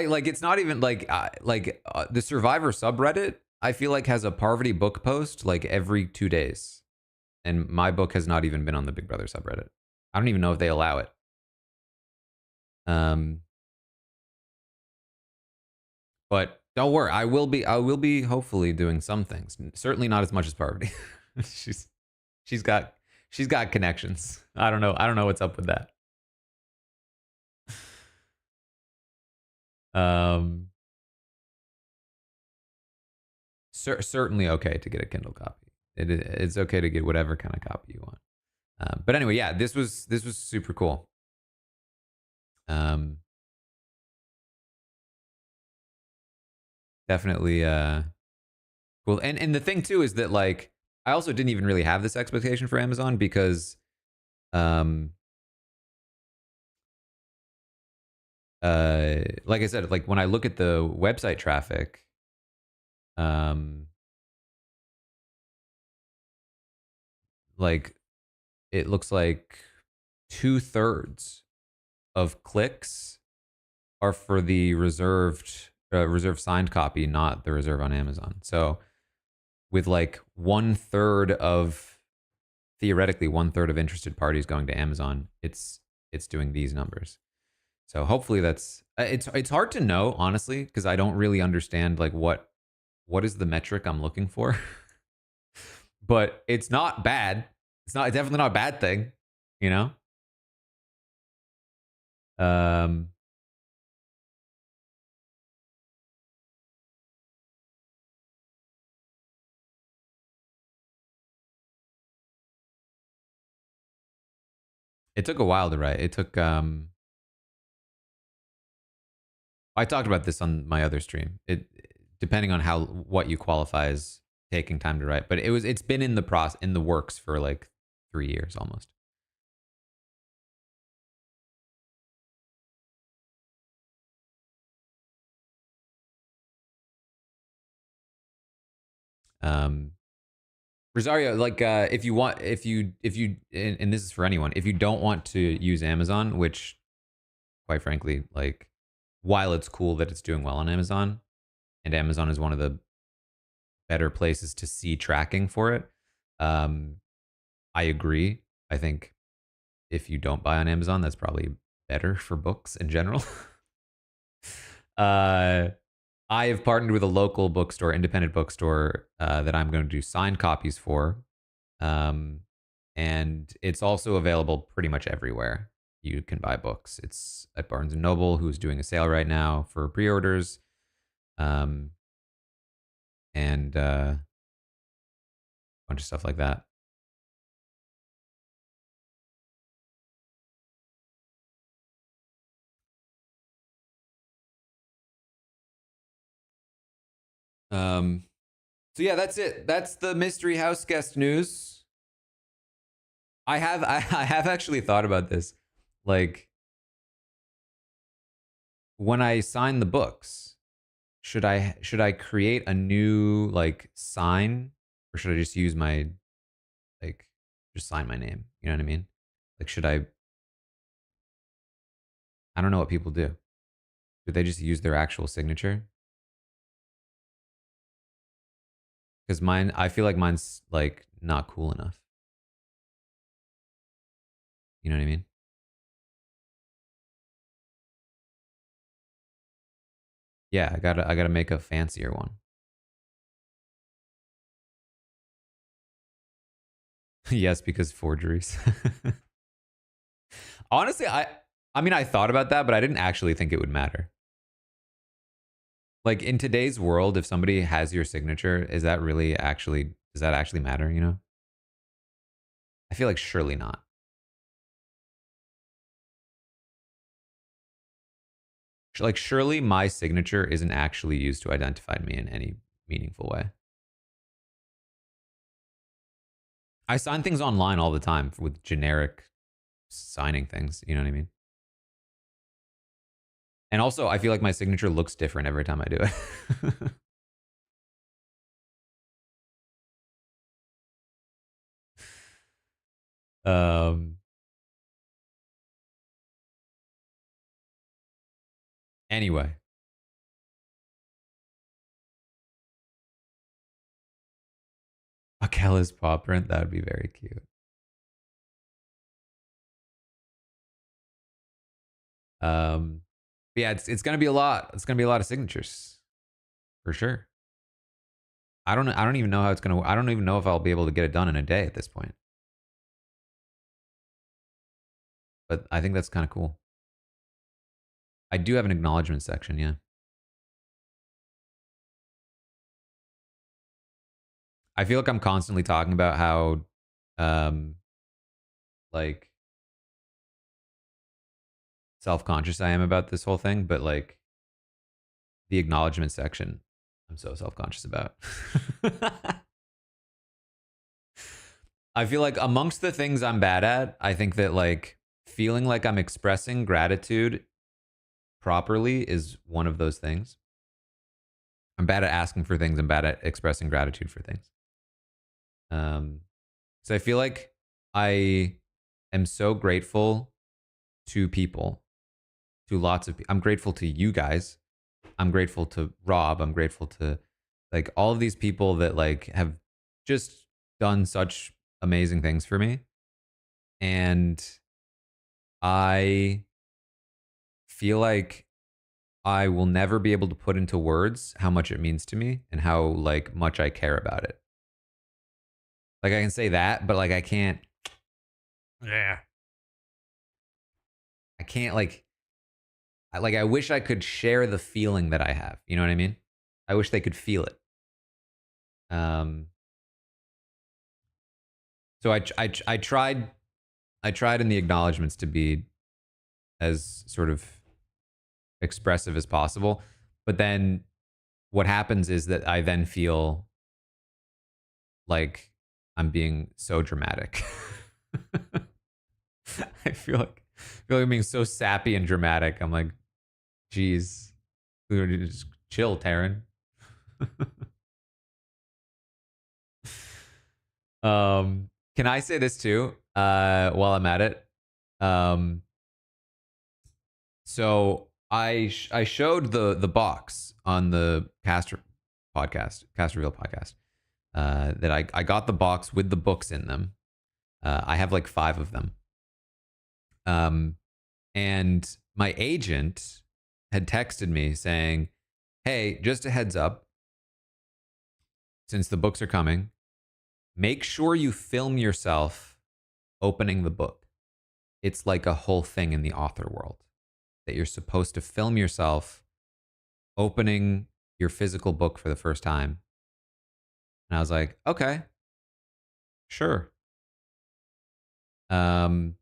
Speaker 1: like it's not even like the Survivor subreddit. I feel like has a Parvati book post like every 2 days, and my book has not even been on the Big Brother subreddit. I don't even know if they allow it. But don't worry, I will be hopefully doing some things. Certainly not as much as Parvati. she's got connections. I don't know what's up with that. Certainly okay to get a Kindle copy. It's okay to get whatever kind of copy you want. But anyway, yeah, this was super cool. Definitely cool. And the thing too is that like I also didn't even really have this expectation for Amazon because like I said, like when I look at the website traffic, like it looks like 2/3 of clicks are for the reserved signed copy, not the reserve on Amazon. So with like 1/3 of theoretically 1/3 of interested parties going to Amazon, it's doing these numbers. So hopefully that's it's hard to know honestly because I don't really understand like what is the metric I'm looking for. But it's not bad. It's definitely not a bad thing, you know? It took a while to write. It took I talked about this on my other stream. It depending on what you qualify as taking time to write, but it's been in the works for like 3 years almost. Rosario, like if you and this is for anyone, if you don't want to use Amazon, which quite frankly, like while it's cool that it's doing well on Amazon, and Amazon is one of the better places to see tracking for it, I agree. I think if you don't buy on Amazon, that's probably better for books in general. I have partnered with a local bookstore, independent bookstore, that I'm going to do signed copies for. And it's also available pretty much everywhere you can buy books. It's at Barnes & Noble, who's doing a sale right now for pre-orders. And a bunch of stuff like that. So yeah, that's it. That's the mystery house guest news. I have actually thought about this. Like, when I sign the books, should I create a new like sign, or should I just use my like just sign my name? You know what I mean? Like, should I don't know what people do. Do they just use their actual signature? Because mine, I feel like mine's like not cool enough. You know what I mean? Yeah, I gotta make a fancier one. Yes, because forgeries. Honestly, I mean I thought about that, but I didn't actually think it would matter. Like in today's world, if somebody has your signature, is that really actually does that actually matter, you know? I feel like surely not. Like surely my signature isn't actually used to identify me in any meaningful way. I sign things online all the time with generic signing things, you know what I mean? And also, I feel like my signature looks different every time I do it. um anyway, a Kellis paw print, that would be very cute. Um yeah, it's gonna be a lot. It's gonna be a lot of signatures for sure. I don't even know how it's gonna. I don't even know if I'll be able to get it done in a day at this point. But I think that's kind of cool. I do have an acknowledgement section. Yeah, I feel like I'm constantly talking about how, um, like self conscious I am about this whole thing. But like the acknowledgement section, I'm so self conscious about. I feel like amongst the things I'm bad at, I think that like feeling like I'm expressing gratitude properly is one of those things. I'm bad at asking for things. I'm bad at expressing gratitude for things. So I feel like I am so grateful to people, to lots of people. I'm grateful to you guys. I'm grateful to Rob. I'm grateful to like all of these people that like have just done such amazing things for me. And I feel like I will never be able to put into words how much it means to me and how like much I care about it. Like I can say that, but like I can't. Yeah. I can't like. I wish I could share the feeling that I have. You know what I mean? I wish they could feel it. Um. So I tried in the acknowledgments to be as sort of expressive as possible, but then what happens is that I then feel like I'm being so dramatic. I feel like I'm being so sappy and dramatic. I'm like, geez, just chill, Taran. Can I say this too? While I'm at it, um, so I showed the box on the Cast Reveal podcast. That I got the box with the books in them. I have like 5 of them. And my agent had texted me saying, "Hey, just a heads up, since the books are coming, make sure you film yourself opening the book. It's like a whole thing in the author world that you're supposed to film yourself opening your physical book for the first time." And I was like, "Okay, sure." Um,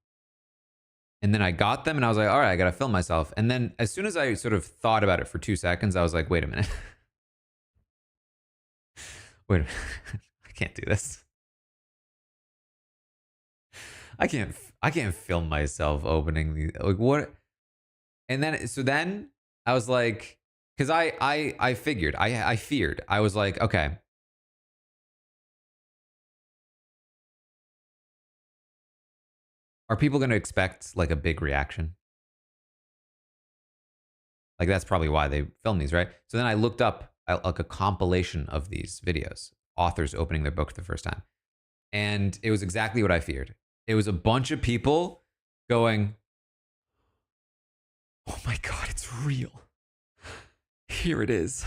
Speaker 1: and then I got them and I was like, "All right, I got to film myself." And then as soon as I sort of thought about it for 2 seconds, I was like, "Wait a minute." Wait a minute. I can't do this. I can't film myself opening these. Like what? And then I was like, because I figured I feared. I was like, okay, are people going to expect like a big reaction? Like that's probably why they film these, right? So then I looked up like a compilation of these videos, authors opening their book for the first time, and it was exactly what I feared. It was a bunch of people going, "Oh my god, it's real! Here it is.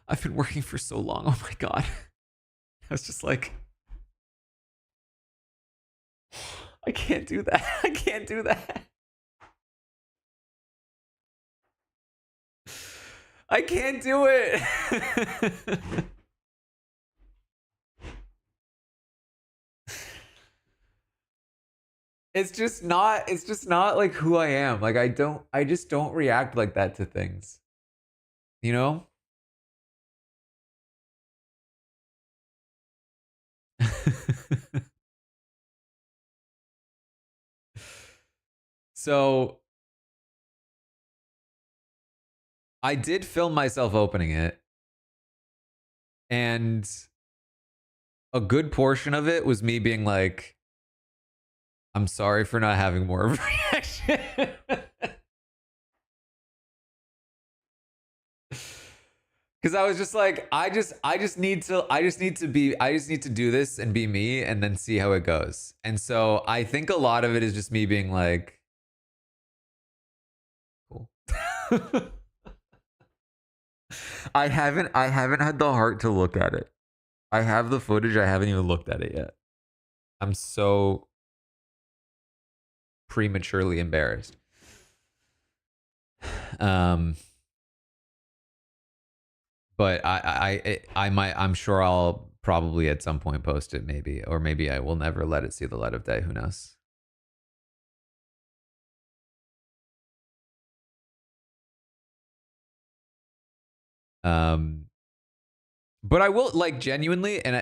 Speaker 1: I've been working for so long. Oh my god." I was just like, I can't do that. I can't do that. I can't do it. It's just not like who I am. Like I just don't react like that to things. You know? So I did film myself opening it, and a good portion of it was me being like, I'm sorry for not having more of a reaction. Cause I was just like, I just need to do this and be me and then see how it goes. And so I think a lot of it is just me being like, cool. I haven't had the heart to look at it. I have the footage, I haven't even looked at it yet. I'm so prematurely embarrassed. Um but I'm sure I'll probably at some point post it, maybe, or maybe I will never let it see the light of day. Who knows? Um, but I will, like, genuinely, and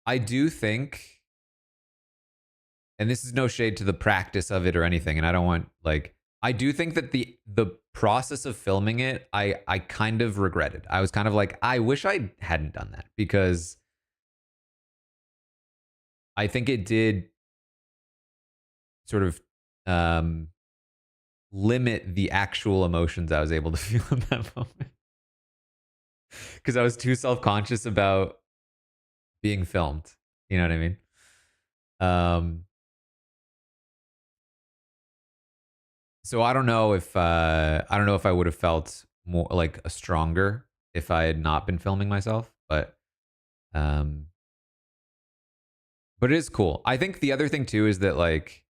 Speaker 1: I do think, and this is no shade to the practice of it or anything, and I don't want, like, I do think that the process of filming it, I kind of regretted. I was kind of like, I wish I hadn't done that, because I think it did sort of um limit the actual emotions I was able to feel in that moment, because I was too self-conscious about being filmed. You know what I mean? Um so I don't know if I would have felt more like a stronger if I had not been filming myself, um but it is cool. I think the other thing too is that, like,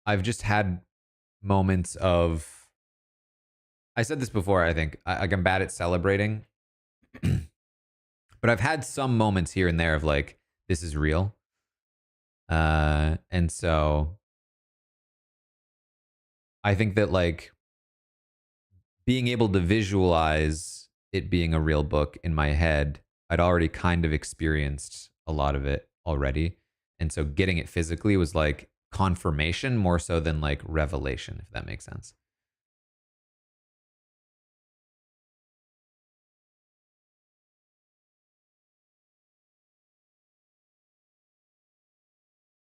Speaker 1: I've just had moments of, I said this before, I think, like, I'm bad at celebrating, but I've had some moments here and there of like, this is real. And so I think that, like, being able to visualize it being a real book in my head, I'd already kind of experienced a lot of it already. And so getting it physically was like confirmation more so than like revelation, if that makes sense.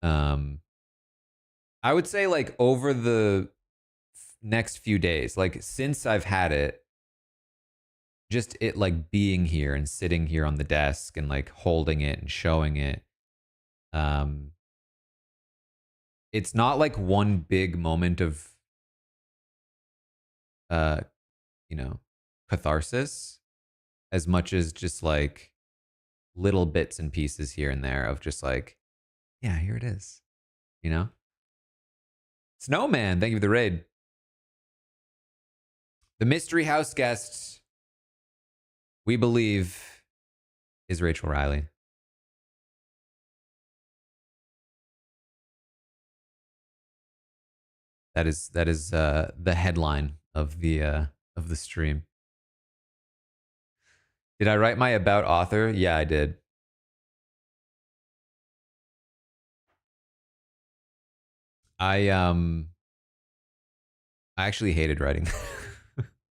Speaker 1: Um, I would say, like, over the next few days, like since I've had it, just it like being here and sitting here on the desk and like holding it and showing it, um it's not like one big moment of uh you know, catharsis, as much as just like little bits and pieces here and there of just like, yeah, here it is, you know. Snowman, thank you for the raid. The mystery house guest, we believe, is Rachel Riley. That is the headline of the stream. Did I write my about author? Yeah, I did. I I actually hated writing.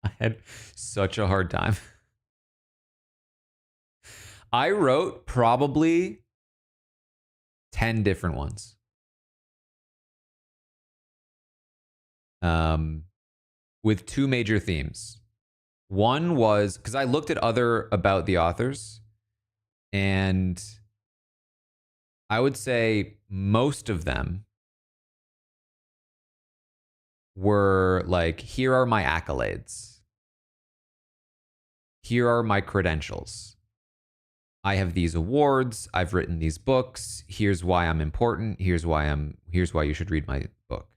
Speaker 1: I had such a hard time. I wrote probably 10 different ones. With two major themes. One was because I looked at other about the authors, and I would say most of them were like, here are my accolades. Here are my credentials. I have these awards. I've written these books. Here's why I'm important. Here's why you should read my book.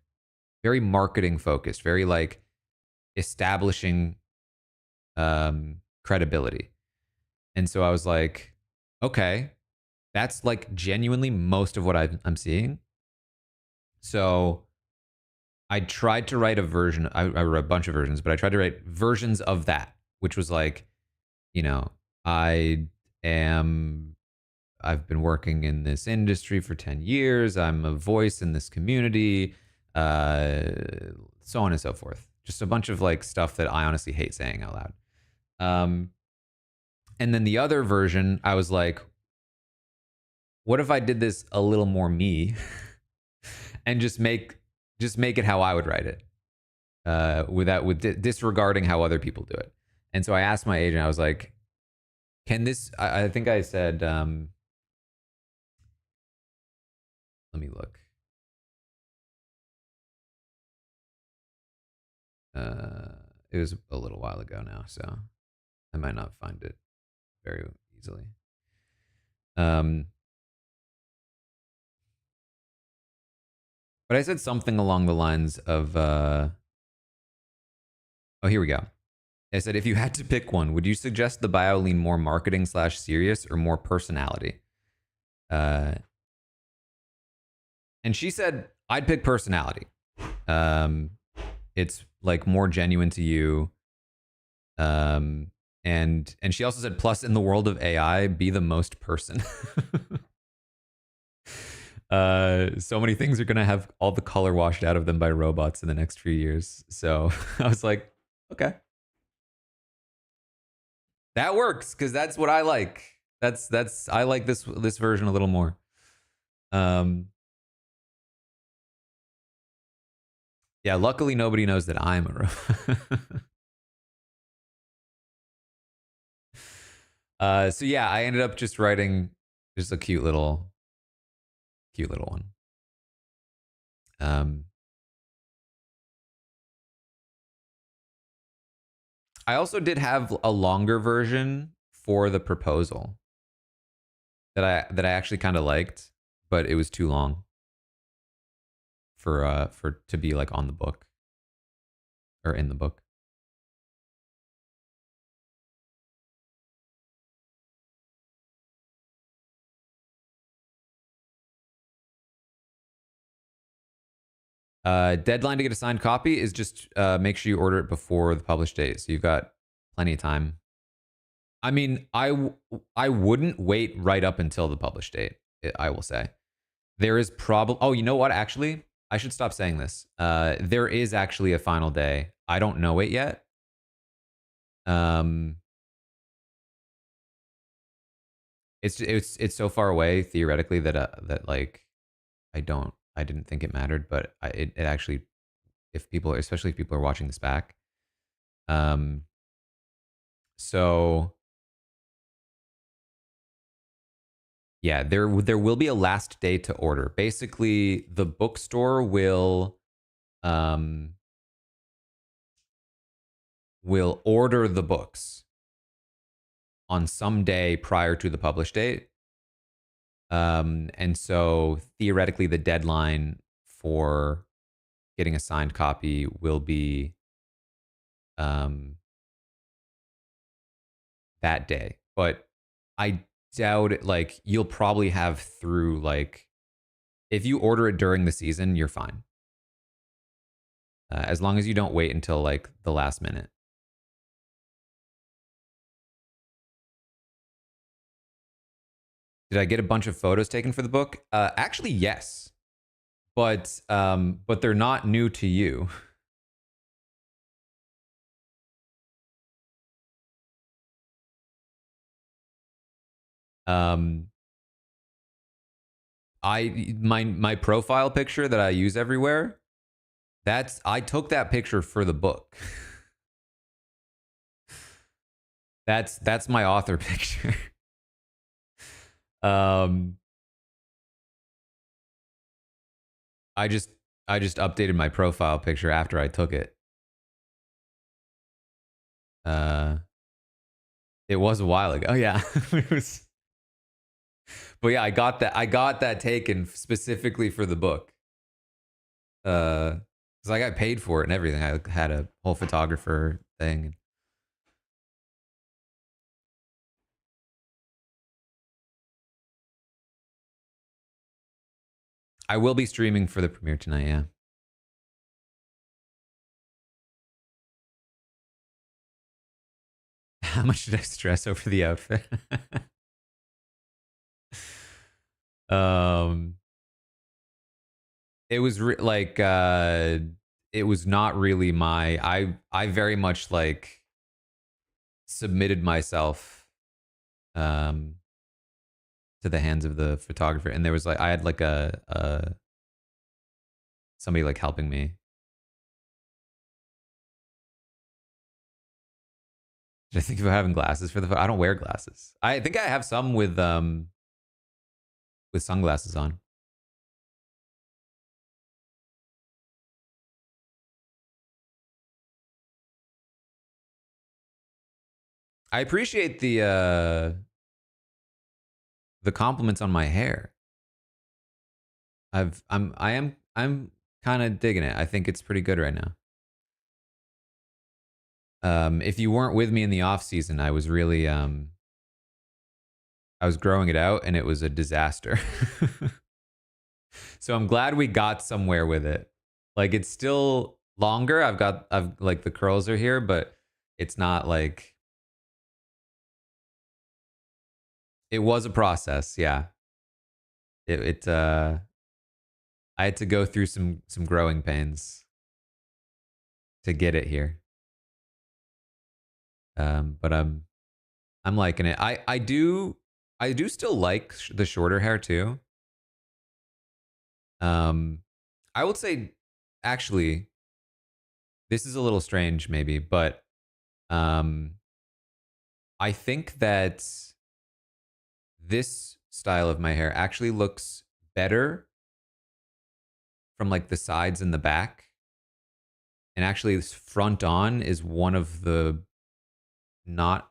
Speaker 1: Very marketing focused, very like establishing credibility. And so I was like, okay, that's like genuinely most of what I'm seeing. So I tried to write a version. I wrote a bunch of versions, but I tried to write versions of that, which was like, you know, I am, I've been working in this industry for 10 years. I'm a voice in this community, uh, so on and so forth. Just a bunch of like stuff that I honestly hate saying out loud. Um, and then the other version, I was like, what if I did this a little more me and just make it how I would write it, with disregarding how other people do it. And so I asked my agent, I was like, can this? I think I said, let me look. It was a little while ago now, so I might not find it very easily. But I said something along the lines of, oh, here we go. I said, if you had to pick one, would you suggest the bio lean more marketing / serious or more personality? And she said, I'd pick personality. It's like more genuine to you. And she also said, plus in the world of AI, be the most person. So many things are going to have all the color washed out of them by robots in the next few years. So I was like, okay. That works because that's what I like. I like this version a little more. Yeah, luckily nobody knows that I'm a robot. So yeah, I ended up just writing just a cute little one. I also did have a longer version for the proposal that I actually kind of liked, but it was too long for to be like on the book or in the book. Deadline to get a signed copy is just make sure you order it before the published date, so you've got plenty of time. I mean, I wouldn't wait right up until the published date. I will say there is probably. Oh, you know what? Actually, I should stop saying this. There is actually a final day. I don't know it yet. It's so far away theoretically that like I didn't think it mattered, but it actually, if people, especially if people are watching this back, so yeah, there will be a last day to order. Basically, the bookstore will order the books on some day prior to the published date. And so theoretically the deadline for getting a signed copy will be that day. But I doubt it. Like, you'll probably have through, like, if you order it during the season, you're fine. As long as you don't wait until like the last minute. Did I get a bunch of photos taken for the book? Actually, yes, but they're not new to you. My profile picture that I use everywhere. I took that picture for the book. That's my author picture. I just updated my profile picture after I took it. It was a while ago. Oh yeah. It was, but yeah, I got that taken specifically for the book. Cuz I got paid for it and everything. I had a whole photographer thing. I will be streaming for the premiere tonight, yeah. How much did I stress over the outfit? It was it was not really I very much like submitted myself to the hands of the photographer, and there was like I had like a somebody like helping me. Did I think about having glasses for the photo? I don't wear glasses. I think I have some with sunglasses on. I appreciate the compliments on my hair. I'm kind of digging it. I think it's pretty good right now. If you weren't with me in the off season, I was really I was growing it out and it was a disaster. So I'm glad we got somewhere with it. Like it's still longer. I've like the curls are here, but it's not like it was a process, yeah. I had to go through some growing pains to get it here. But I'm liking it. I do still like the shorter hair too. I would say actually this is a little strange maybe, but I think that this style of my hair actually looks better from like the sides and the back. And actually this front on is one of the not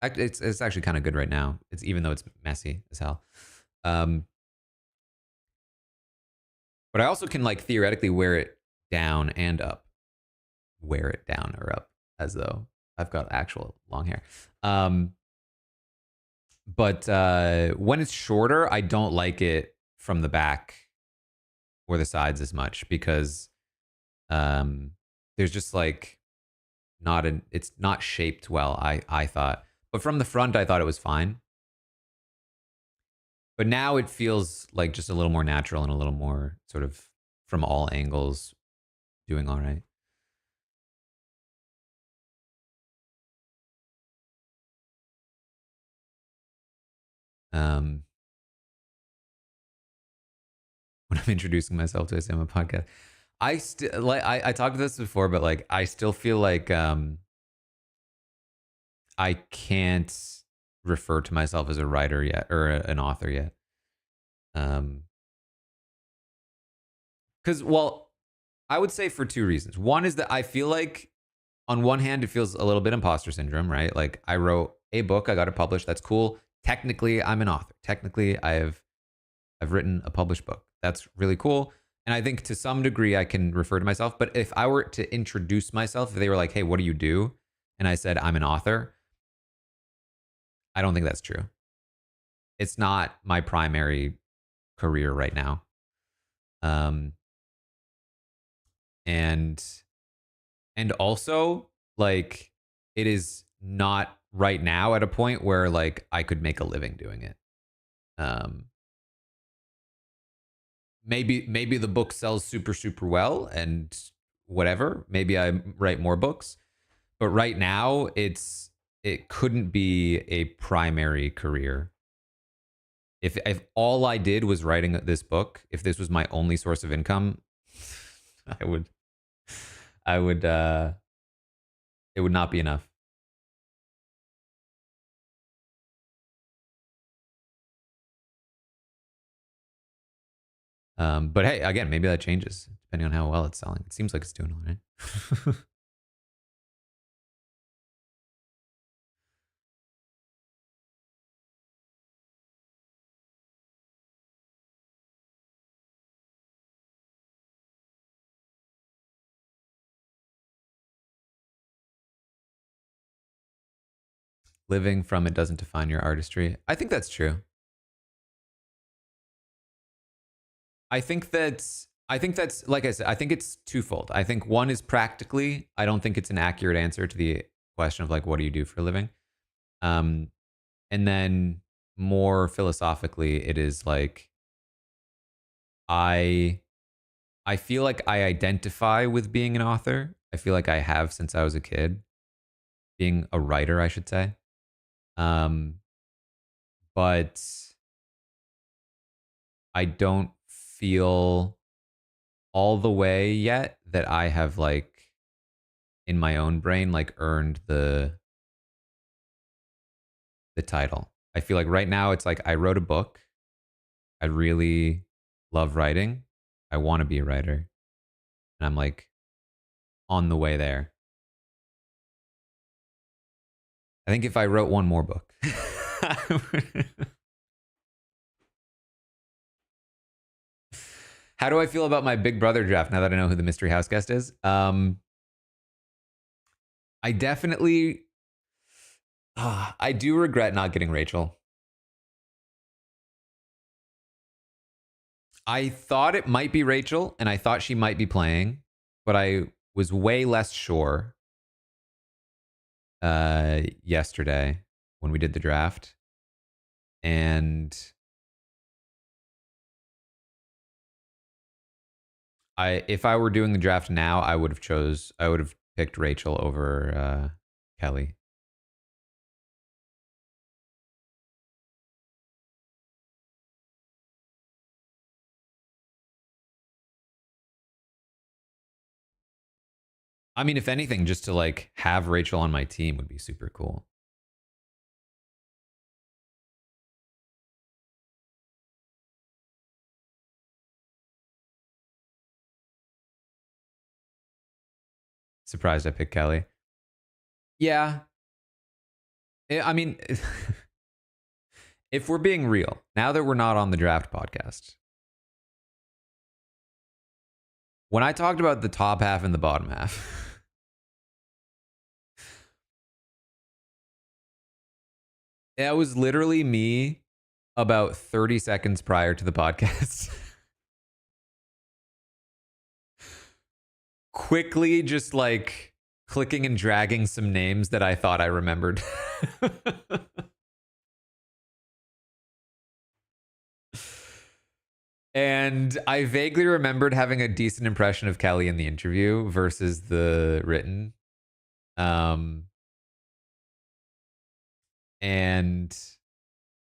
Speaker 1: it's actually kind of good right now. It's even though it's messy as hell. But I also can like theoretically wear it down and up. Wear it down or up as though I've got actual long hair. But when it's shorter, I don't like it from the back or the sides as much because there's just like it's not shaped well, I thought. But from the front, I thought it was fine. But now it feels like just a little more natural and a little more sort of from all angles doing all right. When I'm introducing myself to a Cinema podcast, I still like I talked about this before, but like I still feel like I can't refer to myself as a writer yet or an author yet. Because well, I would say for two reasons. One is that I feel like on one hand it feels a little bit imposter syndrome, right? Like I wrote a book, I got it published, that's cool. Technically, I'm an author. Technically, I've written a published book. That's really cool. And I think to some degree I can refer to myself. But if I were to introduce myself, if they were like, hey, what do you do? And I said, I'm an author. I don't think that's true. It's not my primary career right now. And also like it is not right now at a point where like I could make a living doing it. Um, maybe the book sells super well and whatever. Maybe I write more books, but right now it couldn't be a primary career. If all I did was writing this book, if this was my only source of income, I would it would not be enough. But hey, again, maybe that changes depending on how well it's selling. It seems like it's doing all right. Living from it doesn't define your artistry. I think that's true. I think that's like I said, I think it's twofold. I think one is practically, I don't think it's an accurate answer to the question of like what do you do for a living? Um and then more philosophically it is like I I feel like I identify with being an author. I feel like I have since I was a kid, being a writer, I should say. Um but I don't feel all the way yet that I have like in my own brain like earned the title. I feel like right now it's like I wrote a book. I really love writing. I want to be a writer. And I'm like on the way there. I think if I wrote one more book. How do I feel about my Big Brother draft now that I know who the mystery house guest is? I definitely I do regret not getting Rachel. I thought it might be Rachel and I thought she might be playing, but I was way less sure yesterday when we did the draft. And if I were doing the draft now, I would have picked Rachel over Kelly. I mean, if anything, just to like have Rachel on my team would be super cool. Surprised I picked Kelly. Yeah. I mean, if we're being real, now that we're not on the draft podcast, when I talked about the top half and the bottom half, that was literally me about 30 seconds prior to the podcast. Quickly just like clicking and dragging some names that I thought I remembered. And I vaguely remembered having a decent impression of Kelly in the interview versus the written. And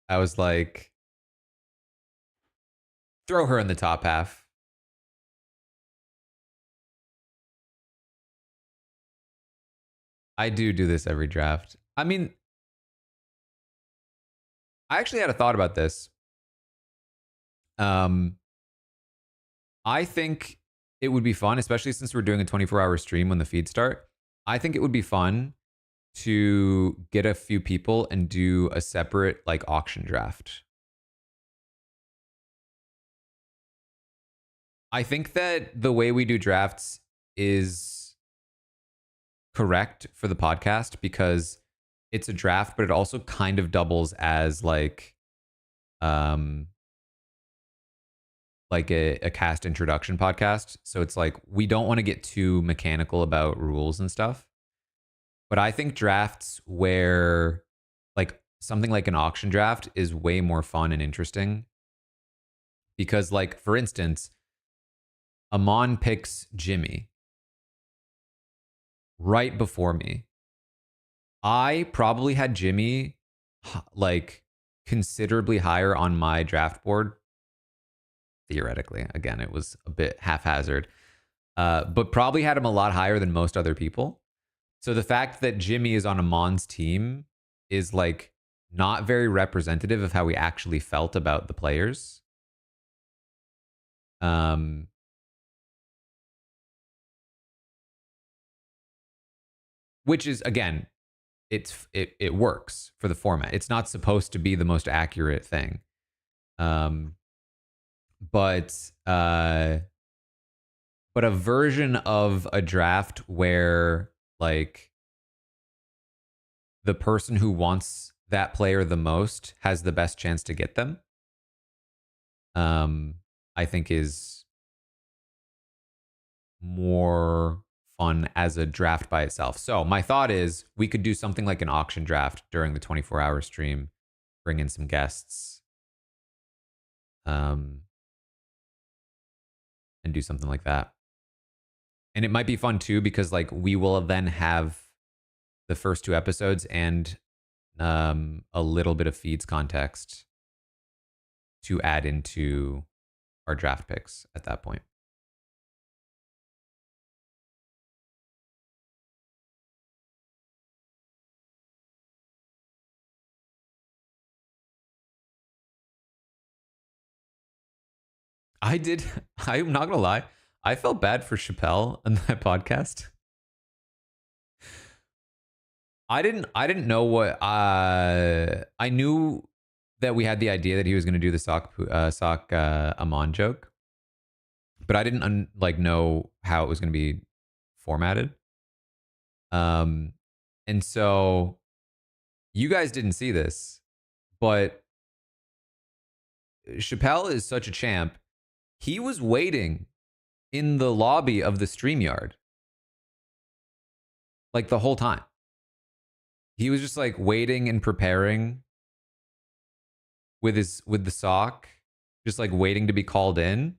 Speaker 1: I was like, throw her in the top half. I do this every draft. I mean, I actually had a thought about this. I think it would be fun, especially since we're doing a 24-hour stream when the feeds start. I think it would be fun to get a few people and do a separate like auction draft. I think that the way we do drafts is correct for the podcast because it's a draft, but it also kind of doubles as like a cast introduction podcast. So it's like we don't want to get too mechanical about rules and stuff. But I think drafts where like something like an auction draft is way more fun and interesting because, like, for instance, Amon picks Jimmy right before me. I probably had Jimmy like considerably higher on my draft board. Theoretically, again, it was a bit haphazard, but probably had him a lot higher than most other people. So the fact that Jimmy is on Amon's team is like not very representative of how we actually felt about the players. Which is, again, it works for the format. It's not supposed to be the most accurate thing. But a version of a draft where like the person who wants that player the most has the best chance to get them, I think is more fun as a draft by itself. So my thought is we could do something like an auction draft during the 24-hour stream, bring in some guests, and do something like that. And it might be fun too because like we will then have the first 2 episodes and a little bit of feeds context to add into our draft picks at that point. I'm not gonna lie, I felt bad for Chappelle on that podcast. I didn't know what I knew that we had the idea that he was going to do the sock Amon joke, but I didn't like know how it was going to be formatted. And so you guys didn't see this, but Chappelle is such a champ. He was waiting in the lobby of the StreamYard like the whole time. He was just like waiting and preparing with the sock, just like waiting to be called in.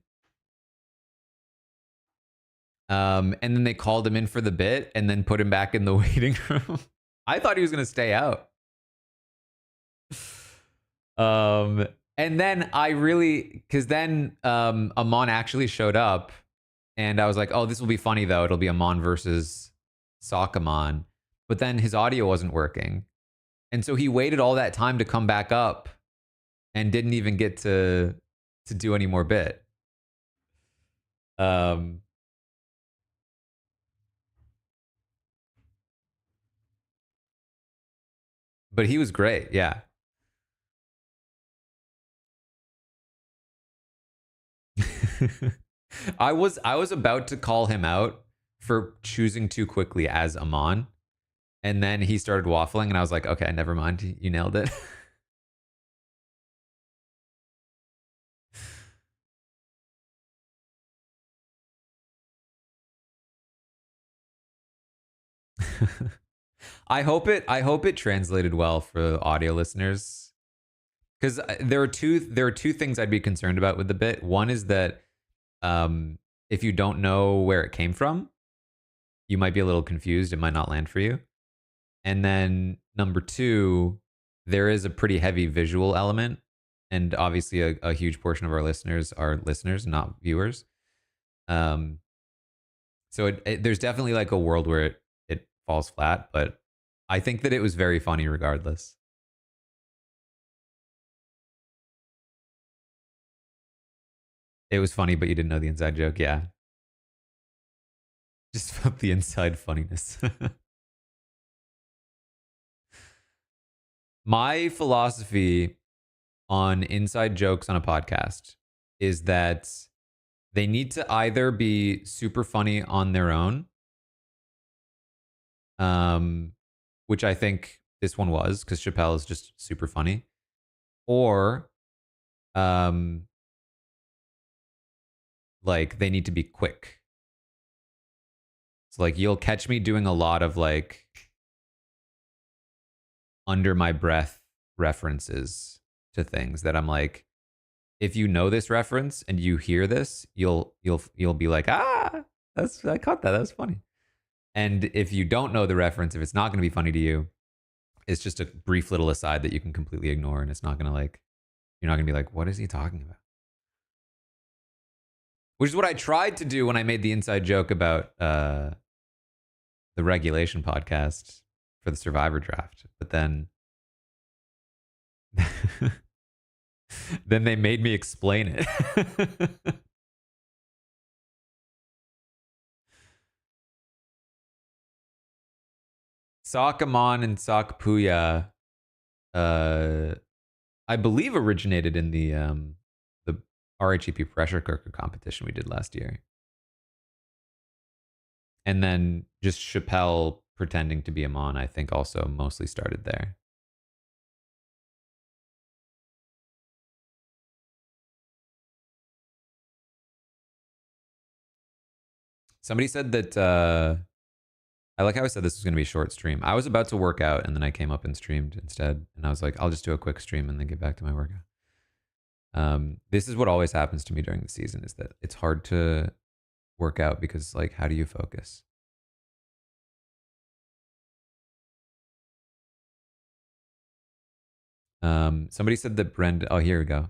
Speaker 1: And then they called him in for the bit and then put him back in the waiting room. I thought he was gonna stay out. And then because then Amon actually showed up, and I was like, oh, this will be funny though. It'll be Amon versus Sock Amon. But then his audio wasn't working. And so he waited all that time to come back up and didn't even get to do any more bit. But he was great, yeah. I was about to call him out for choosing too quickly as Amon. And then he started waffling, and I was like, okay, never mind. You nailed it. I hope it translated well for audio listeners. Because there are two things I'd be concerned about with the bit. One is that if you don't know where it came from, you might be a little confused. It might not land for you. And then number 2, there is a pretty heavy visual element. And obviously a huge portion of our listeners are listeners, not viewers. So there's definitely like a world where it falls flat. But I think that it was very funny regardless. It was funny, but you didn't know the inside joke. Yeah. Just felt the inside funniness. My philosophy on inside jokes on a podcast is that they need to either be super funny on their own, which I think this one was because Chappelle is just super funny, or like they need to be quick. So like you'll catch me doing a lot of like under my breath references to things that I'm like, if you know this reference and you hear this, you'll be like, ah, I caught that. That was funny. And if you don't know the reference, if it's not going to be funny to you, it's just a brief little aside that you can completely ignore, and it's not going to like, you're not going to be like, what is he talking about? Which is what I tried to do when I made the inside joke about the regulation podcast for the Survivor draft, but then then they made me explain it. Sakamon and Sakpuya, I believe, originated in the RHEP pressure cooker competition we did last year. And then just Chappelle pretending to be Amon, I think, also mostly started there. Somebody said that I like how I said this was going to be a short stream. I was about to work out, and then I came up and streamed instead. And I was like, I'll just do a quick stream and then get back to my workout. This is what always happens to me during the season, is that it's hard to work out because, like, how do you focus? Somebody said that Brenda, oh, here we go.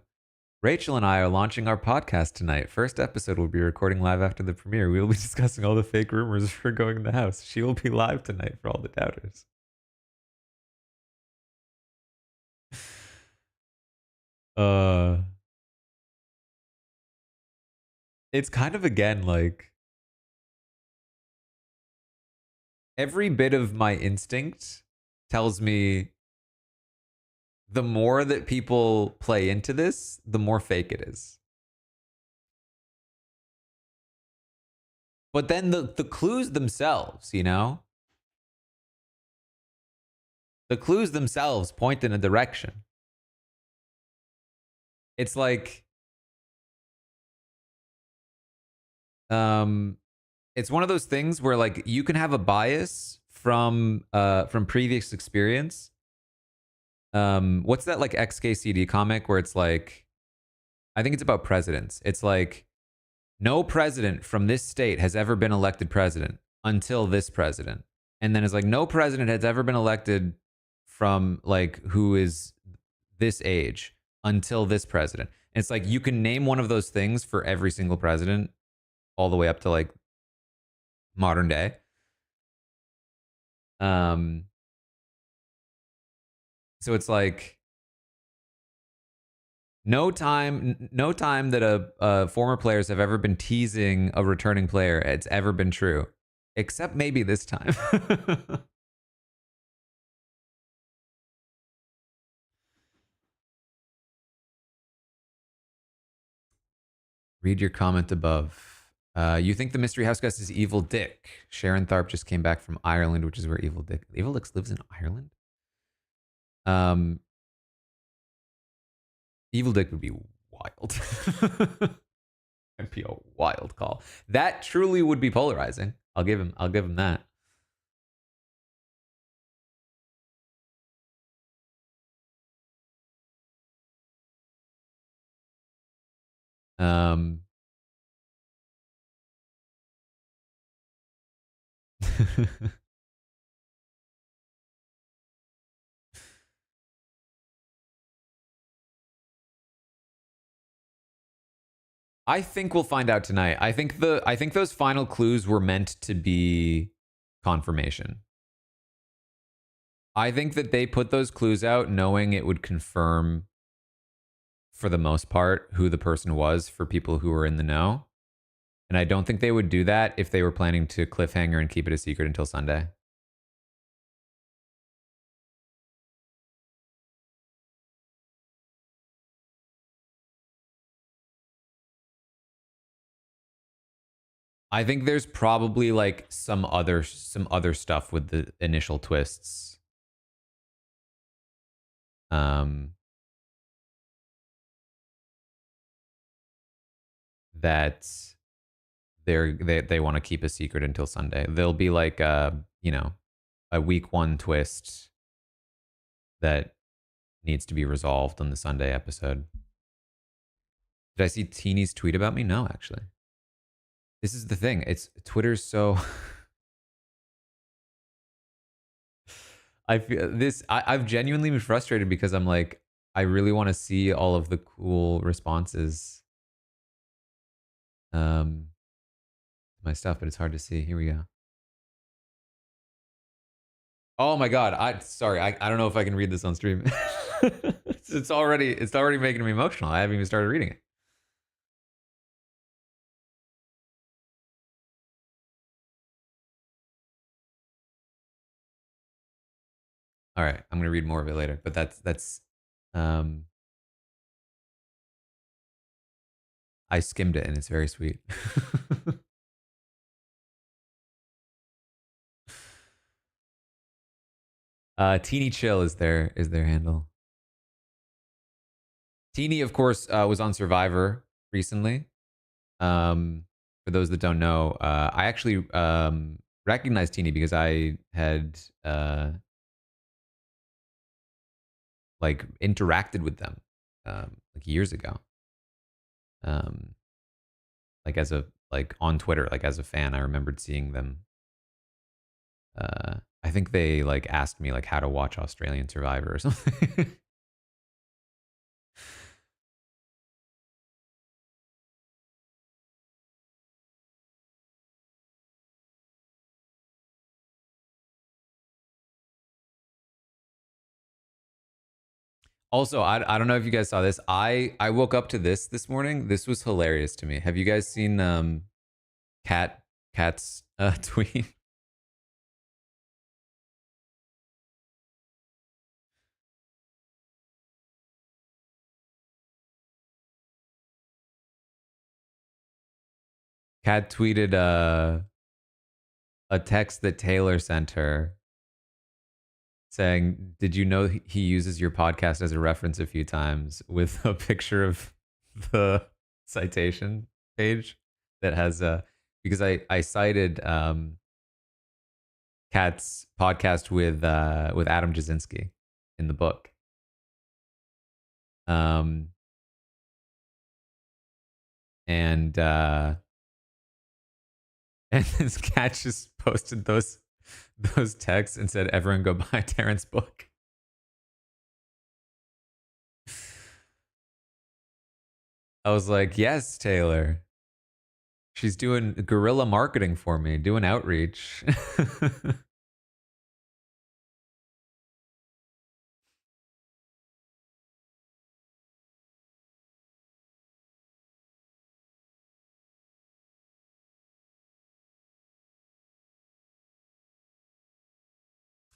Speaker 1: Rachel and I are launching our podcast tonight. First episode will be recording live after the premiere. We will be discussing all the fake rumors for going in the house. She will be live tonight for all the doubters. It's kind of, again, like, every bit of my instinct tells me the more that people play into this, the more fake it is. But then the clues themselves, you know? The clues themselves point in a direction. It's like, it's one of those things where, like, you can have a bias from previous experience. What's that, like, XKCD comic where it's like, I think it's about presidents. It's like, no president from this state has ever been elected president until this president. And then it's like, no president has ever been elected from, like, who is this age until this president. And it's like, you can name one of those things for every single president all the way up to, like, modern day. So it's like, no time that former players have ever been teasing a returning player, it's ever been true, except maybe this time. Read your comment above. You think the mystery house guest is Evil Dick? Sharon Tharp just came back from Ireland, which is where Evil Dick lives in Ireland. Evil Dick would be wild. It'd be a wild call. That truly would be polarizing. I'll give him that. I think we'll find out tonight. I think those final clues were meant to be confirmation. I think that they put those clues out knowing it would confirm, for the most part, who the person was for people who were in the know. And I don't think they would do that if they were planning to cliffhanger and keep it a secret until Sunday. I think there's probably, like, some other stuff with the initial twists. That they want to keep a secret until Sunday. There'll be, like, a week one twist that needs to be resolved on the Sunday episode. Did I see Teeny's tweet about me? No, actually. This is the thing. It's Twitter's so I feel this I've genuinely been frustrated because I'm like, I really want to see all of the cool responses. My stuff, but it's hard to see. Here we go. Oh my god, I don't know if I can read this on stream. it's already making me emotional. I haven't even started reading it. All right, I'm gonna read more of it later, but that's I skimmed it and it's very sweet. Teeny Chill is their handle. Teeny, of course, was on Survivor recently. For those that don't know, I actually recognized Teeny because I had like interacted with them like years ago. Like as a like on Twitter, like as a fan, I remembered seeing them. I think they like asked me like how to watch Australian Survivor or something. Also, I don't know if you guys saw this. I woke up to this morning. This was hilarious to me. Have you guys seen Cat's tweet? Cat tweeted a text that Taylor sent her saying, "Did you know he uses your podcast as a reference a few times?" with a picture of the citation page that has because I cited Kat's podcast with Adam Jasinski in the book. Um and and this cat just posted those texts and said, "Everyone go buy Taran's book." I was like, "Yes, Taylor. She's doing guerrilla marketing for me, doing outreach."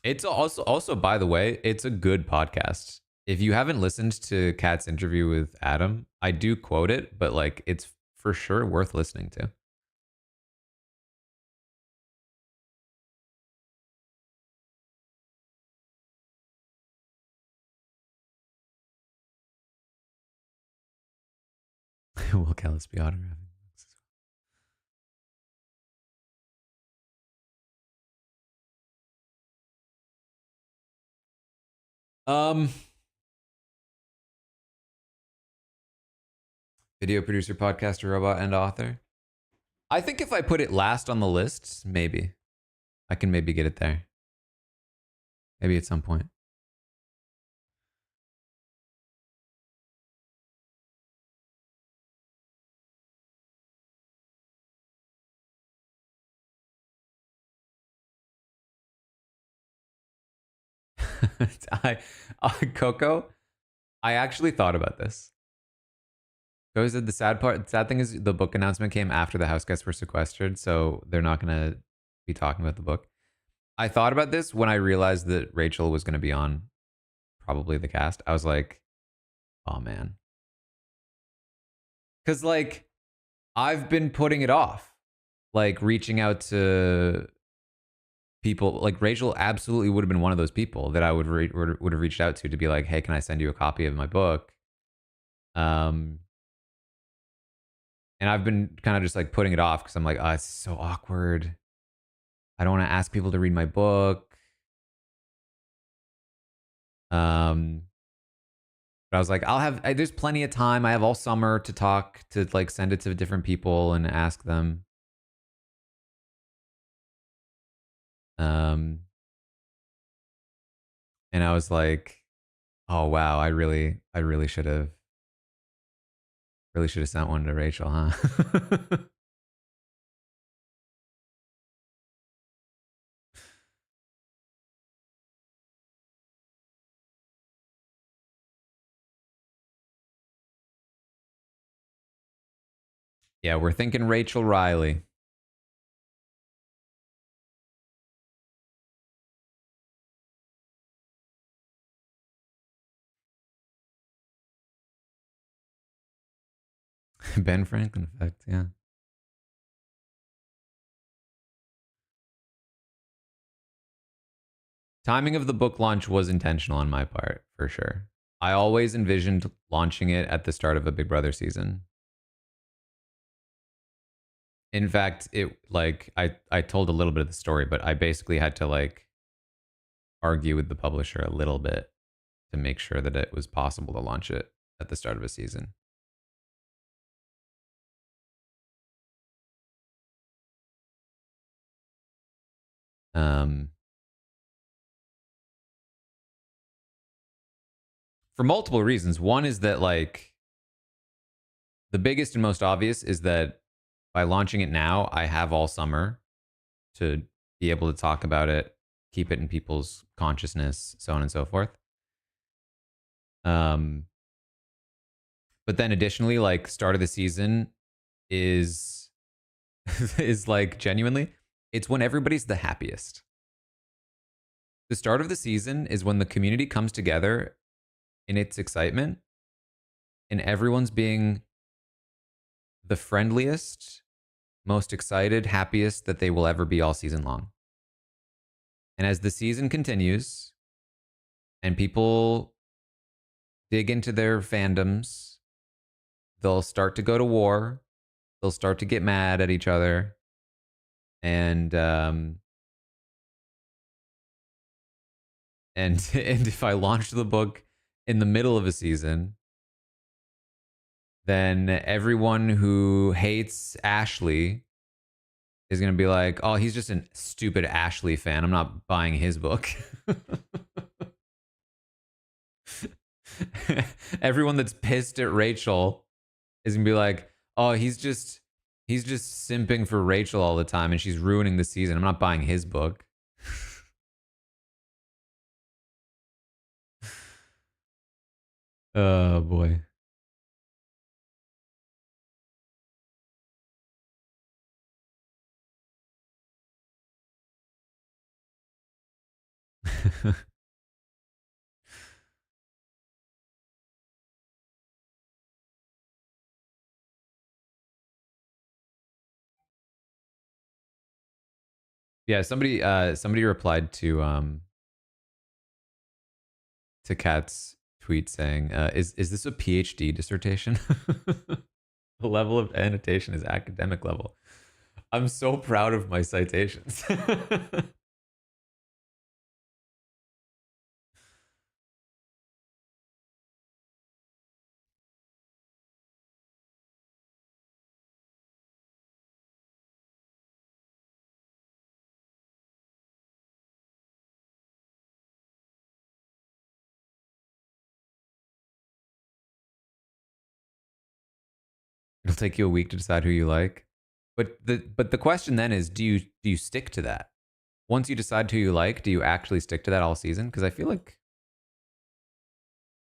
Speaker 1: It's also by the way, it's a good podcast. If you haven't listened to Kat's interview with Adam, I do quote it, but like it's for sure worth listening to. Will Callis be autographing? Um, video producer, podcaster, robot, and author. I think if I put it last on the list, maybe I can maybe get it there. Maybe at some point. Coco, I actually thought about this. Coco said the sad thing is the book announcement came after the house guests were sequestered, so they're not going to be talking about the book. I thought about this when I realized that Rachel was going to be on probably the cast. I was like, oh man. Because like I've been putting it off, like reaching out to people. Like Rachel absolutely would have been one of those people that I would have reached out to be like, hey, can I send you a copy of my book? And I've been kind of just like putting it off because I'm like, oh, it's so awkward. I don't want to ask people to read my book. But I was like, there's plenty of time. I have all summer to talk, to like send it to different people and ask them. Um, and I was like, oh wow, I really should have sent one to Rachel, huh? Yeah, we're thinking Rachel Riley. Ben Franklin effect, yeah. Timing of the book launch was intentional on my part, for sure. I always envisioned launching it at the start of a Big Brother season. In fact, it like I told a little bit of the story, but I basically had to like argue with the publisher a little bit to make sure that it was possible to launch it at the start of a season. Um, for multiple reasons. One is that like the biggest and most obvious is that by launching it now, I have all summer to be able to talk about it, keep it in people's consciousness, so on and so forth. Um, but then additionally, like start of the season is is like genuinely, it's when everybody's the happiest. The start of the season is when the community comes together in its excitement and everyone's being the friendliest, most excited, happiest that they will ever be all season long. And as the season continues and people dig into their fandoms, they'll start to go to war. They'll start to get mad at each other. And and if I launch the book in the middle of a season, then everyone who hates Ashley is going to be like, oh, he's just a stupid Ashley fan. I'm not buying his book. Everyone that's pissed at Rachel is going to be like, oh, he's just simping for Rachel all the time and she's ruining the season. I'm not buying his book. Oh boy. Yeah, somebody replied to Kat's tweet saying, is this a PhD dissertation? The level of annotation is academic level. I'm so proud of my citations. It'll take you a week to decide who you like. But the question then is, do you stick to that? Once you decide who you like, do you actually stick to that all season? Because I feel like,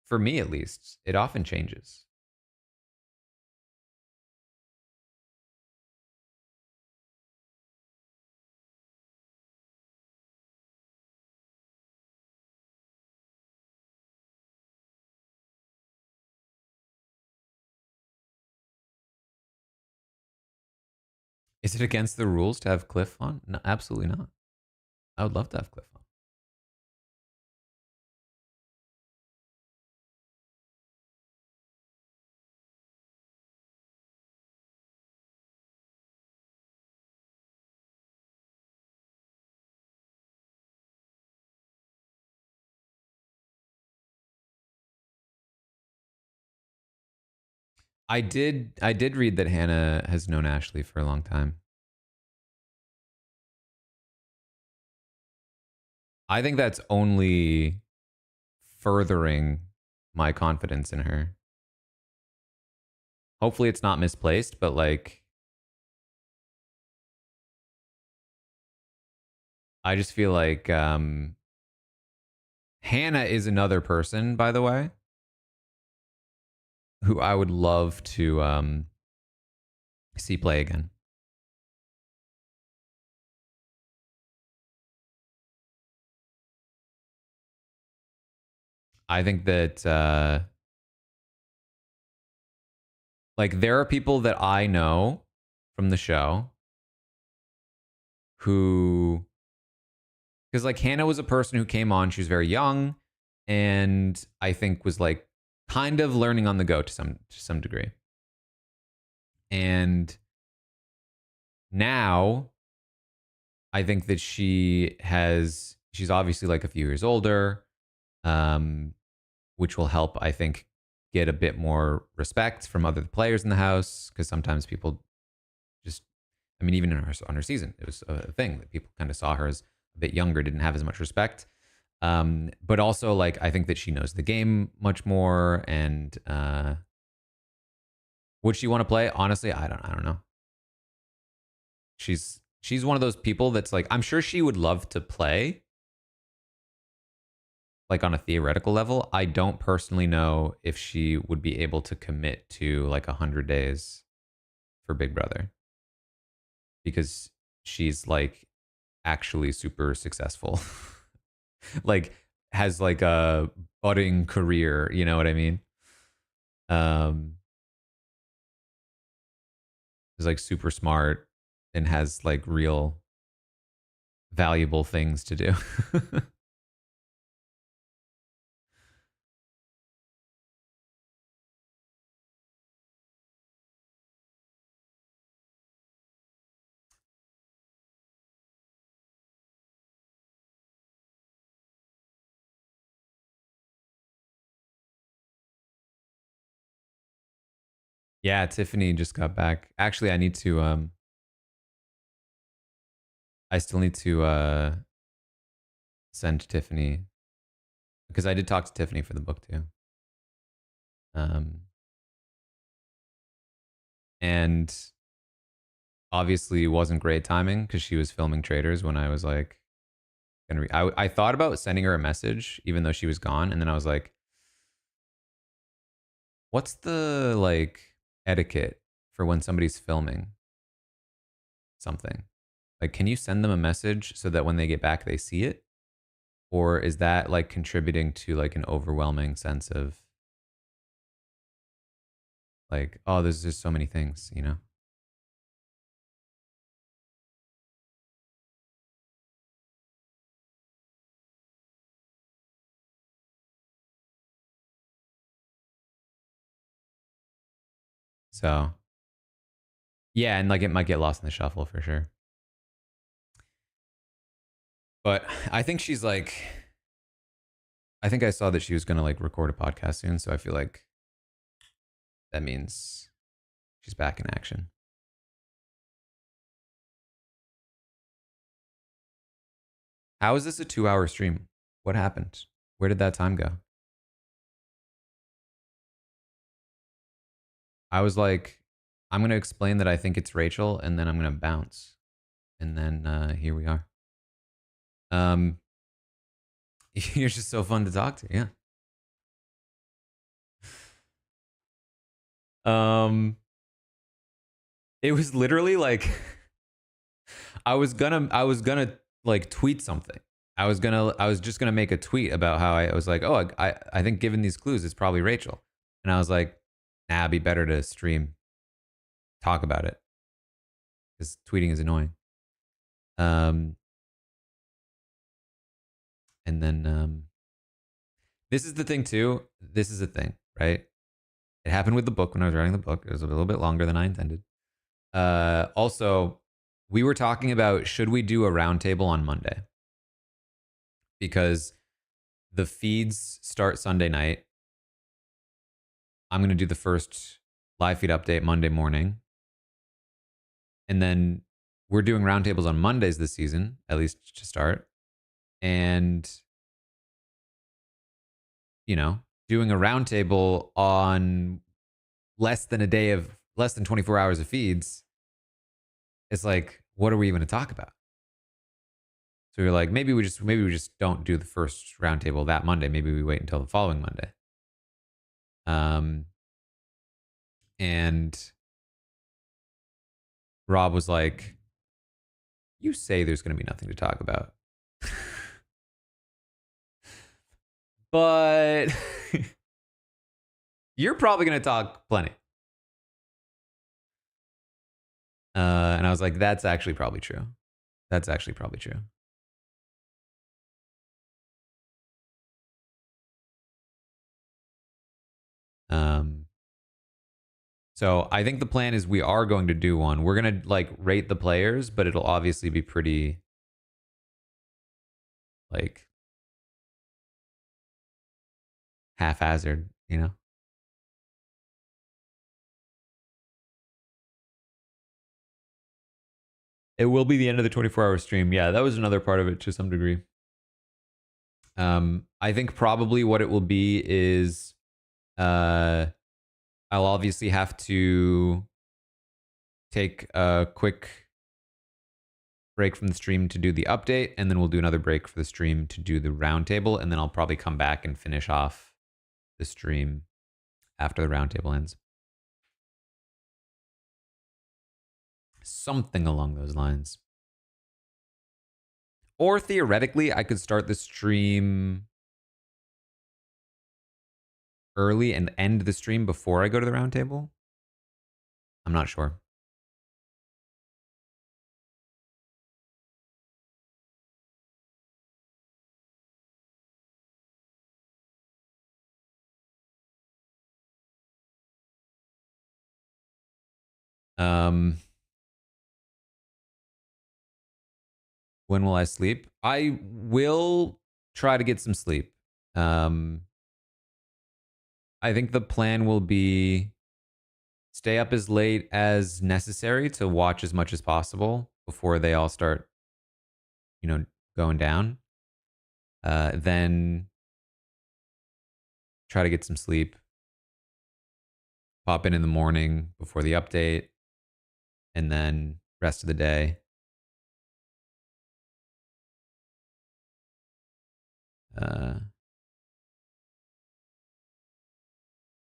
Speaker 1: for me at least, it often changes. Is it against the rules to have Cliff on? No, absolutely not. I would love to have Cliff on. I did read that Hannah has known Ashley for a long time. I think that's only furthering my confidence in her. Hopefully it's not misplaced, but like I just feel like Hannah is another person, by the way, who I would love to see play again. I think that like there are people that I know from the show who, because like Hannah was a person who came on, she was very young, and I think was like kind of learning on the go to some degree. And now I think that she's obviously like a few years older, um, which will help, I think, get a bit more respect from other players in the house. Because sometimes people just, I mean, even in on her season, it was a thing that people kind of saw her as a bit younger, didn't have as much respect. But also, like, I think that she knows the game much more. And would she want to play? Honestly, I don't know. She's one of those people that's like, I'm sure she would love to play, like on a theoretical level. I don't personally know if she would be able to commit to like 100 days for Big Brother, because she's like actually super successful. Like has like a budding career, you know what I mean? Um is like super smart and has like real valuable things to do. Yeah, Tiffany just got back. Actually, I still need to send Tiffany, because I did talk to Tiffany for the book too. Um and obviously it wasn't great timing because she was filming Traders when I was like gonna I thought about sending her a message even though she was gone, and then I was like, what's the like etiquette for when somebody's filming something? Like, can you send them a message so that when they get back they see it? Or is that like contributing to like an overwhelming sense of like, oh, there's just so many things, you know? So yeah, and like it might get lost in the shuffle for sure. But I think she's like, I think I saw that she was gonna like record a podcast soon, so I feel like that means she's back in action. How is this a 2 hour stream? What happened? Where did that time go? I was like, I'm gonna explain that I think it's Rachel, and then I'm gonna bounce, and then here we are. You're just so fun to talk to, yeah. It was literally like I was gonna like tweet something. I was just gonna make a tweet about how I was like, oh, I think given these clues, it's probably Rachel, and I was like, nah, it'd be better to stream, talk about it, because tweeting is annoying. Um, and then this is the thing too. This is the thing, right? It happened with the book when I was writing the book. It was a little bit longer than I intended. Also, we were talking about should we do a roundtable on Monday, because the feeds start Sunday night. I'm going to do the first live feed update Monday morning. And then we're doing roundtables on Mondays this season, at least to start. And, you know, doing a roundtable on less than 24 hours of feeds. It's like, what are we even going to talk about? So we were like, maybe we just don't do the first roundtable that Monday. Maybe we wait until the following Monday. And Rob was like, you say there's going to be nothing to talk about. But you're probably going to talk plenty. And I was like, that's actually probably true. That's actually probably true. So I think the plan is we are going to do one. We're going to like rate the players, but it'll obviously be pretty like haphazard, you know? It will be the end of the 24-hour stream. Yeah, that was another part of it to some degree. I think probably what it will be is I'll obviously have to take a quick break from the stream to do the update, and then we'll do another break for the stream to do the roundtable, and then I'll probably come back and finish off the stream after the roundtable ends. Something along those lines. Or theoretically, I could start the stream early and end the stream before I go to the roundtable. I'm not sure. When will I sleep? I will try to get some sleep. I think the plan will be stay up as late as necessary to watch as much as possible before they all start, you know, going down. Then try to get some sleep. Pop in the morning before the update, and then rest of the day.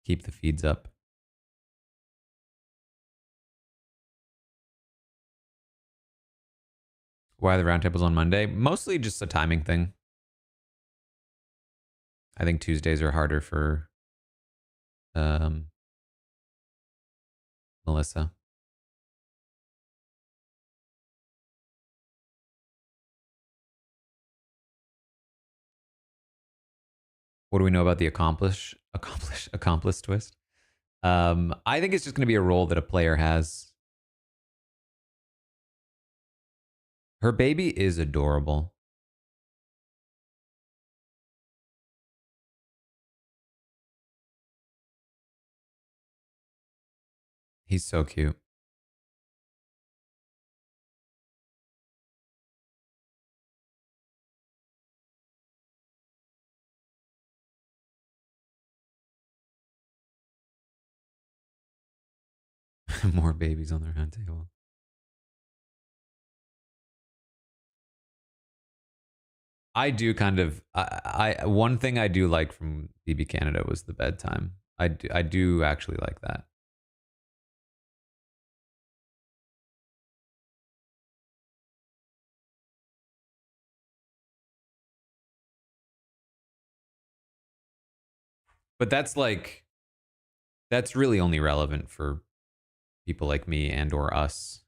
Speaker 1: Keep the feeds up. Why are the roundtables on Monday? Mostly just a timing thing. I think Tuesdays are harder for Melissa. What do we know about the accomplice twist? I think it's just going to be a role that a player has. Her baby is adorable. He's so cute. More babies on their hand table. I do kind of. I one thing I do like from BB Canada was the bedtime. I do actually like that. But that's really only relevant for people like me and or us.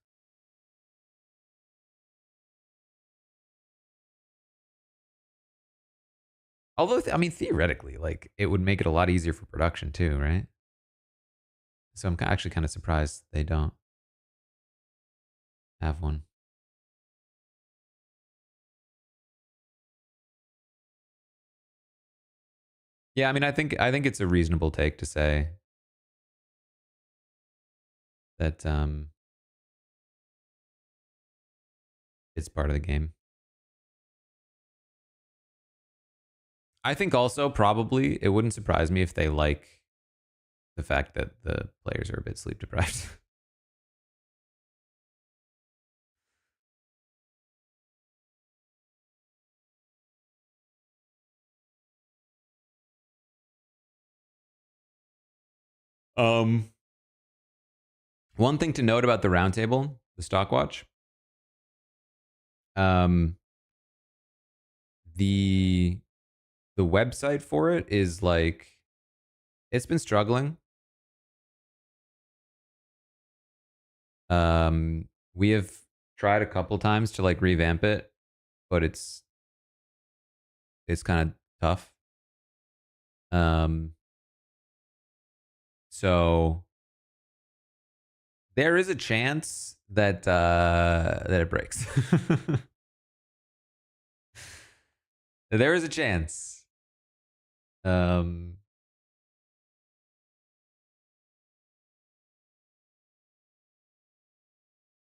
Speaker 1: Although I mean theoretically, like it would make it a lot easier for production too, right? So I'm actually kind of surprised they don't have one. Yeah, I mean I think it's a reasonable take to say that it's part of the game. I think also probably it wouldn't surprise me if they like the fact that the players are a bit sleep deprived. um, One thing to note about the roundtable, the stock watch, um, the the website for it is like it's been struggling. We have tried a couple times to like revamp it, but it's kind of tough. So there is a chance that that it breaks. There is a chance.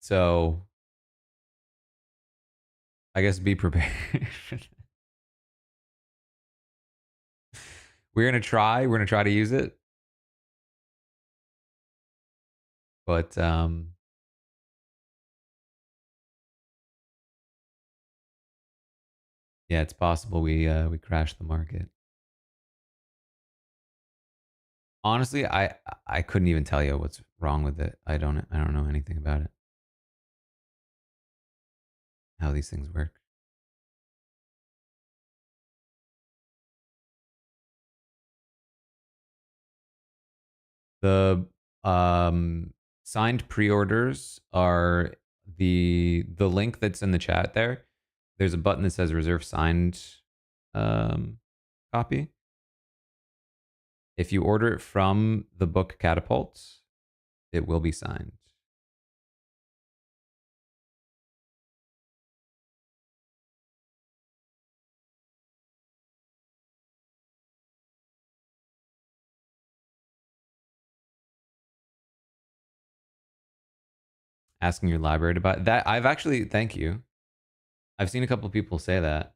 Speaker 1: So I guess be prepared. We're gonna try. We're gonna try to use it, but yeah, it's possible we crash the market. Honestly, I couldn't even tell you what's wrong with it. I don't know anything about it. How these things work. The signed pre-orders are the link that's in the chat there. There's a button that says reserve signed copy. If you order it from the book Catapult, it will be signed. Asking your library to buy that. I've actually, thank you. I've seen a couple people say that.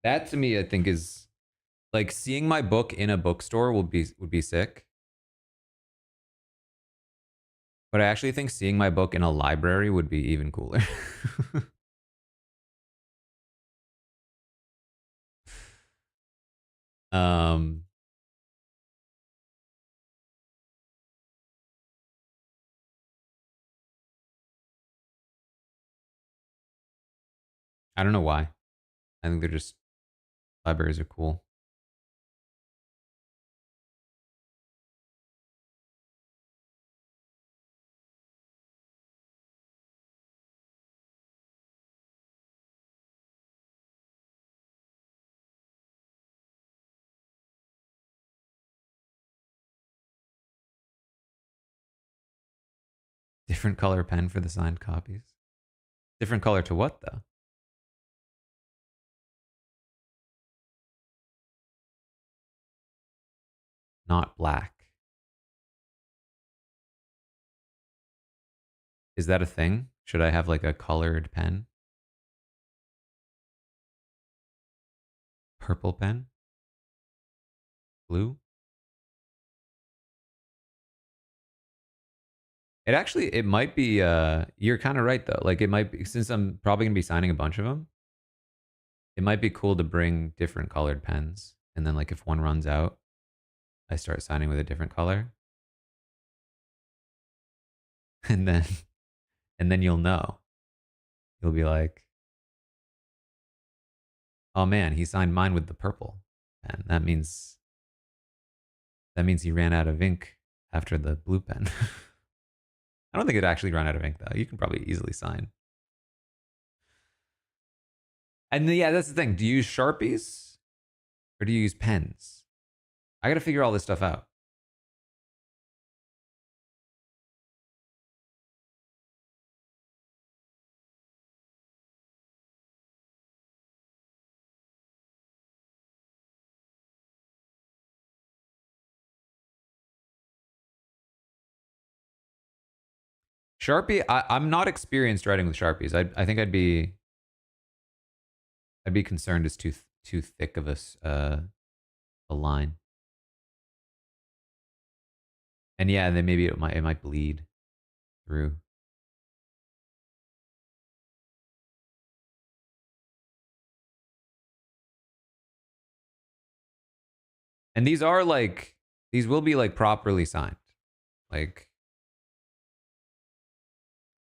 Speaker 1: That to me, I think is like seeing my book in a bookstore would be sick. But I actually think seeing my book in a library would be even cooler. um, I don't know why. I think they're just libraries are cool. Different color pen for the signed copies. Different color to what though? Not black. Is that a thing? Should I have like a colored pen? Purple pen? Blue? It might be you're kind of right though. Like it might be, since I'm probably going to be signing a bunch of them, it might be cool to bring different colored pens, and then like if one runs out, I start signing with a different color. And then you'll know. You'll be like, "Oh man, he signed mine with the purple." And that means he ran out of ink after the blue pen. I don't think it actually ran out of ink though. You can probably easily sign. And yeah, that's the thing. Do you use Sharpies or do you use pens? I got to figure all this stuff out. Sharpie, I'm not experienced writing with Sharpies. I think I'd be concerned it's too thick of a line. And yeah, then maybe it might bleed through. And these will be like properly signed. Like,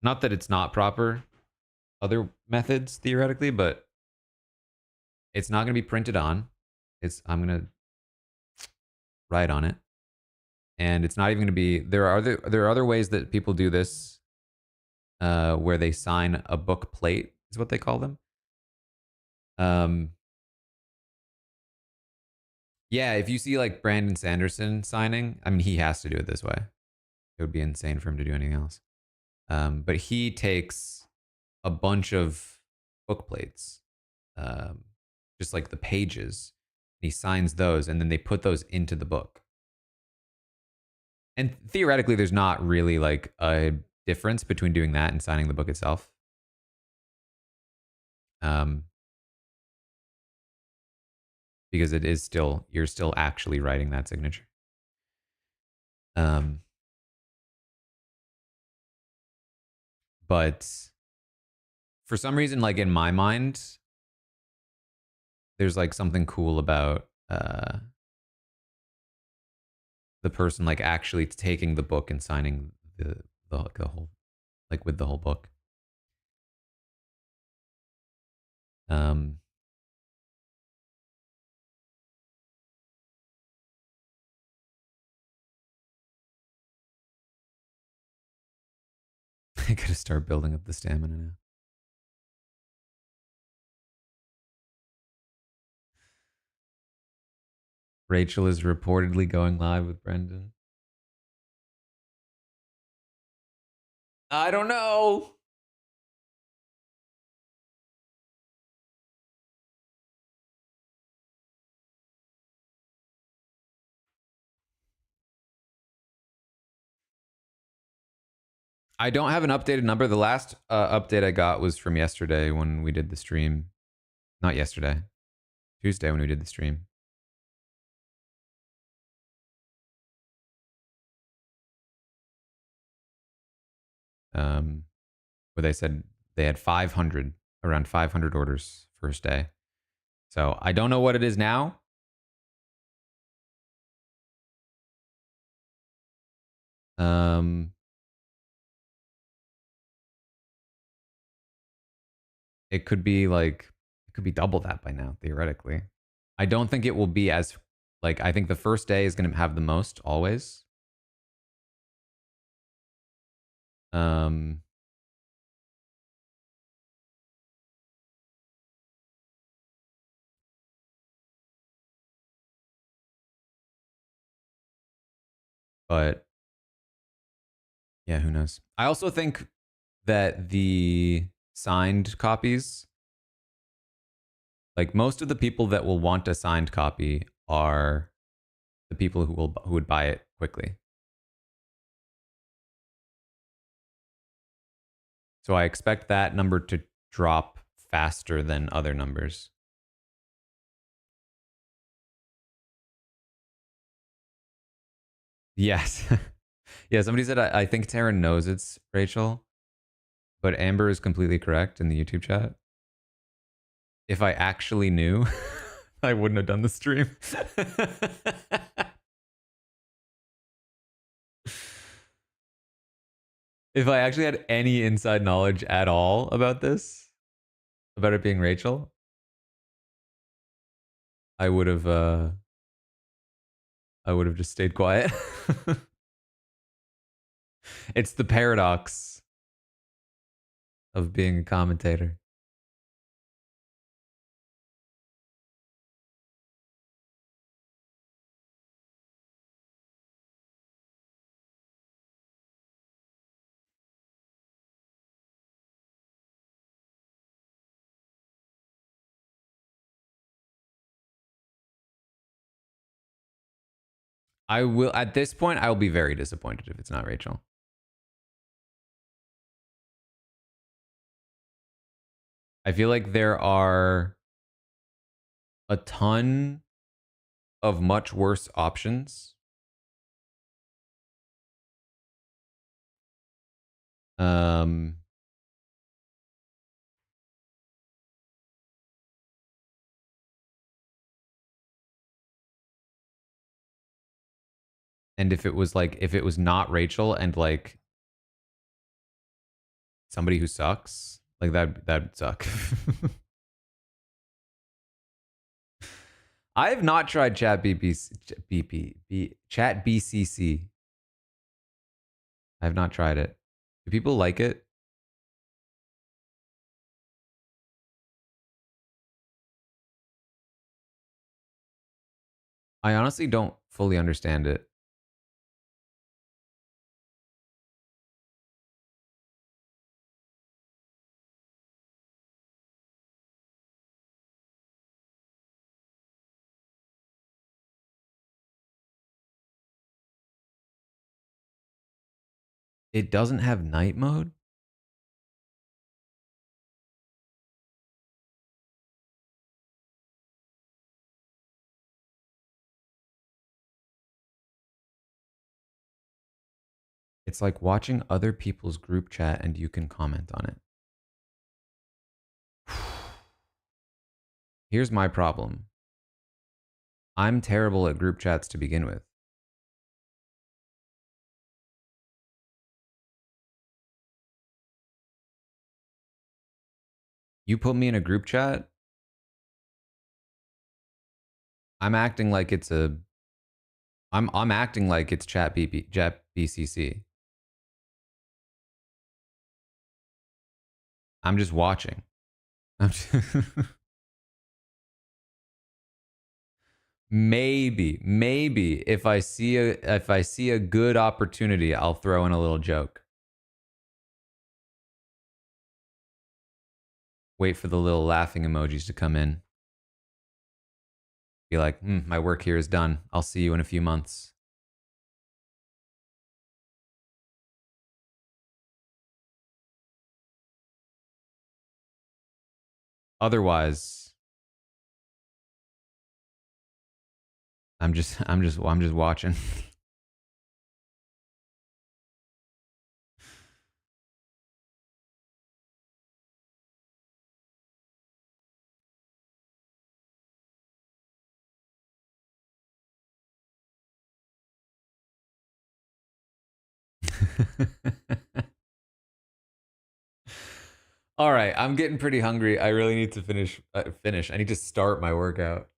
Speaker 1: not that it's not proper other methods theoretically, but it's not going to be printed on. I'm going to write on it. And it's not even going to be, there are other ways that people do this, where they sign a book plate is what they call them. Yeah, if you see like Brandon Sanderson signing, I mean, he has to do it this way. It would be insane for him to do anything else. But he takes a bunch of book plates, just like the pages. He signs those, and then they put those into the book. And theoretically, there's not really like a difference between doing that and signing the book itself. Because you're still actually writing that signature. But for some reason, like in my mind, there's like something cool about the person like actually taking the book and signing the whole, like with the whole book. I gotta start building up the stamina now. Rachel is reportedly going live with Brendan. I don't know. I don't have an updated number. The last update I got was from yesterday when we did the stream. Not yesterday. Tuesday when we did the stream. Where they said they had around 500 orders first day. So I don't know what it is now. It could be double that by now, theoretically. I don't think it will be as, like, I think the first day is going to have the most always. But yeah, who knows? I also think that the signed copies, like most of the people that will want a signed copy are the people who would buy it quickly. So I expect that number to drop faster than other numbers. Yes. Yeah, somebody said, I think Taran knows it's Rachel, but Amber is completely correct in the YouTube chat. If I actually knew, I wouldn't have done the stream. If I actually had any inside knowledge at all about this, about it being Rachel, I would have just stayed quiet. It's the paradox of being a commentator. I will, at this point, I will be very disappointed if it's not Rachel. I feel like there are a ton of much worse options. Um, and if it was not Rachel and like somebody who sucks, like that'd suck. I have not tried Chat BCC. I have not tried it. Do people like it? I honestly don't fully understand it. It doesn't have night mode? It's like watching other people's group chat and you can comment on it. Here's my problem. I'm terrible at group chats to begin with. You put me in a group chat, I'm acting like it's I'm acting like it's chat BCC. I'm just watching. Maybe if I see a good opportunity, I'll throw in a little joke. Wait for the little laughing emojis to come in. Be like, my work here is done. I'll see you in a few months. Otherwise, I'm just watching. All right, I'm getting pretty hungry. I really need to finish. I need to start my workout.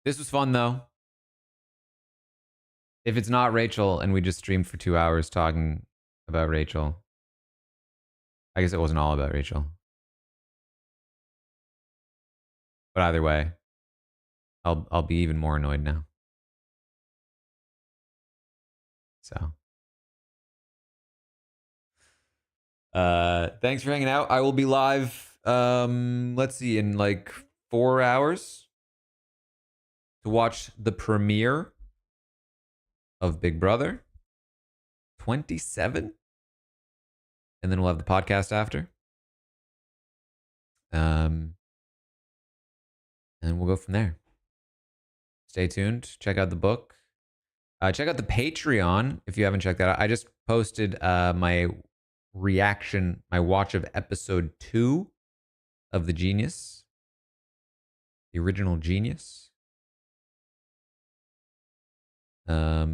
Speaker 1: This was fun though. If it's not Rachel and we just streamed for 2 hours talking about Rachel, I guess it wasn't all about Rachel. But either way, I'll be even more annoyed now. So, thanks for hanging out. I will be live. Let's see, in like 4 hours to watch the premiere of Big Brother 27, and then we'll have the podcast after. And we'll go from there. Stay tuned. Check out the book. Check out the Patreon if you haven't checked that out. I just posted my reaction, my watch of episode 2 of The Genius, the original Genius. Yeah,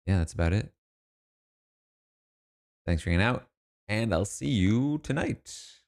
Speaker 1: that's about it. Thanks for hanging out, and I'll see you tonight.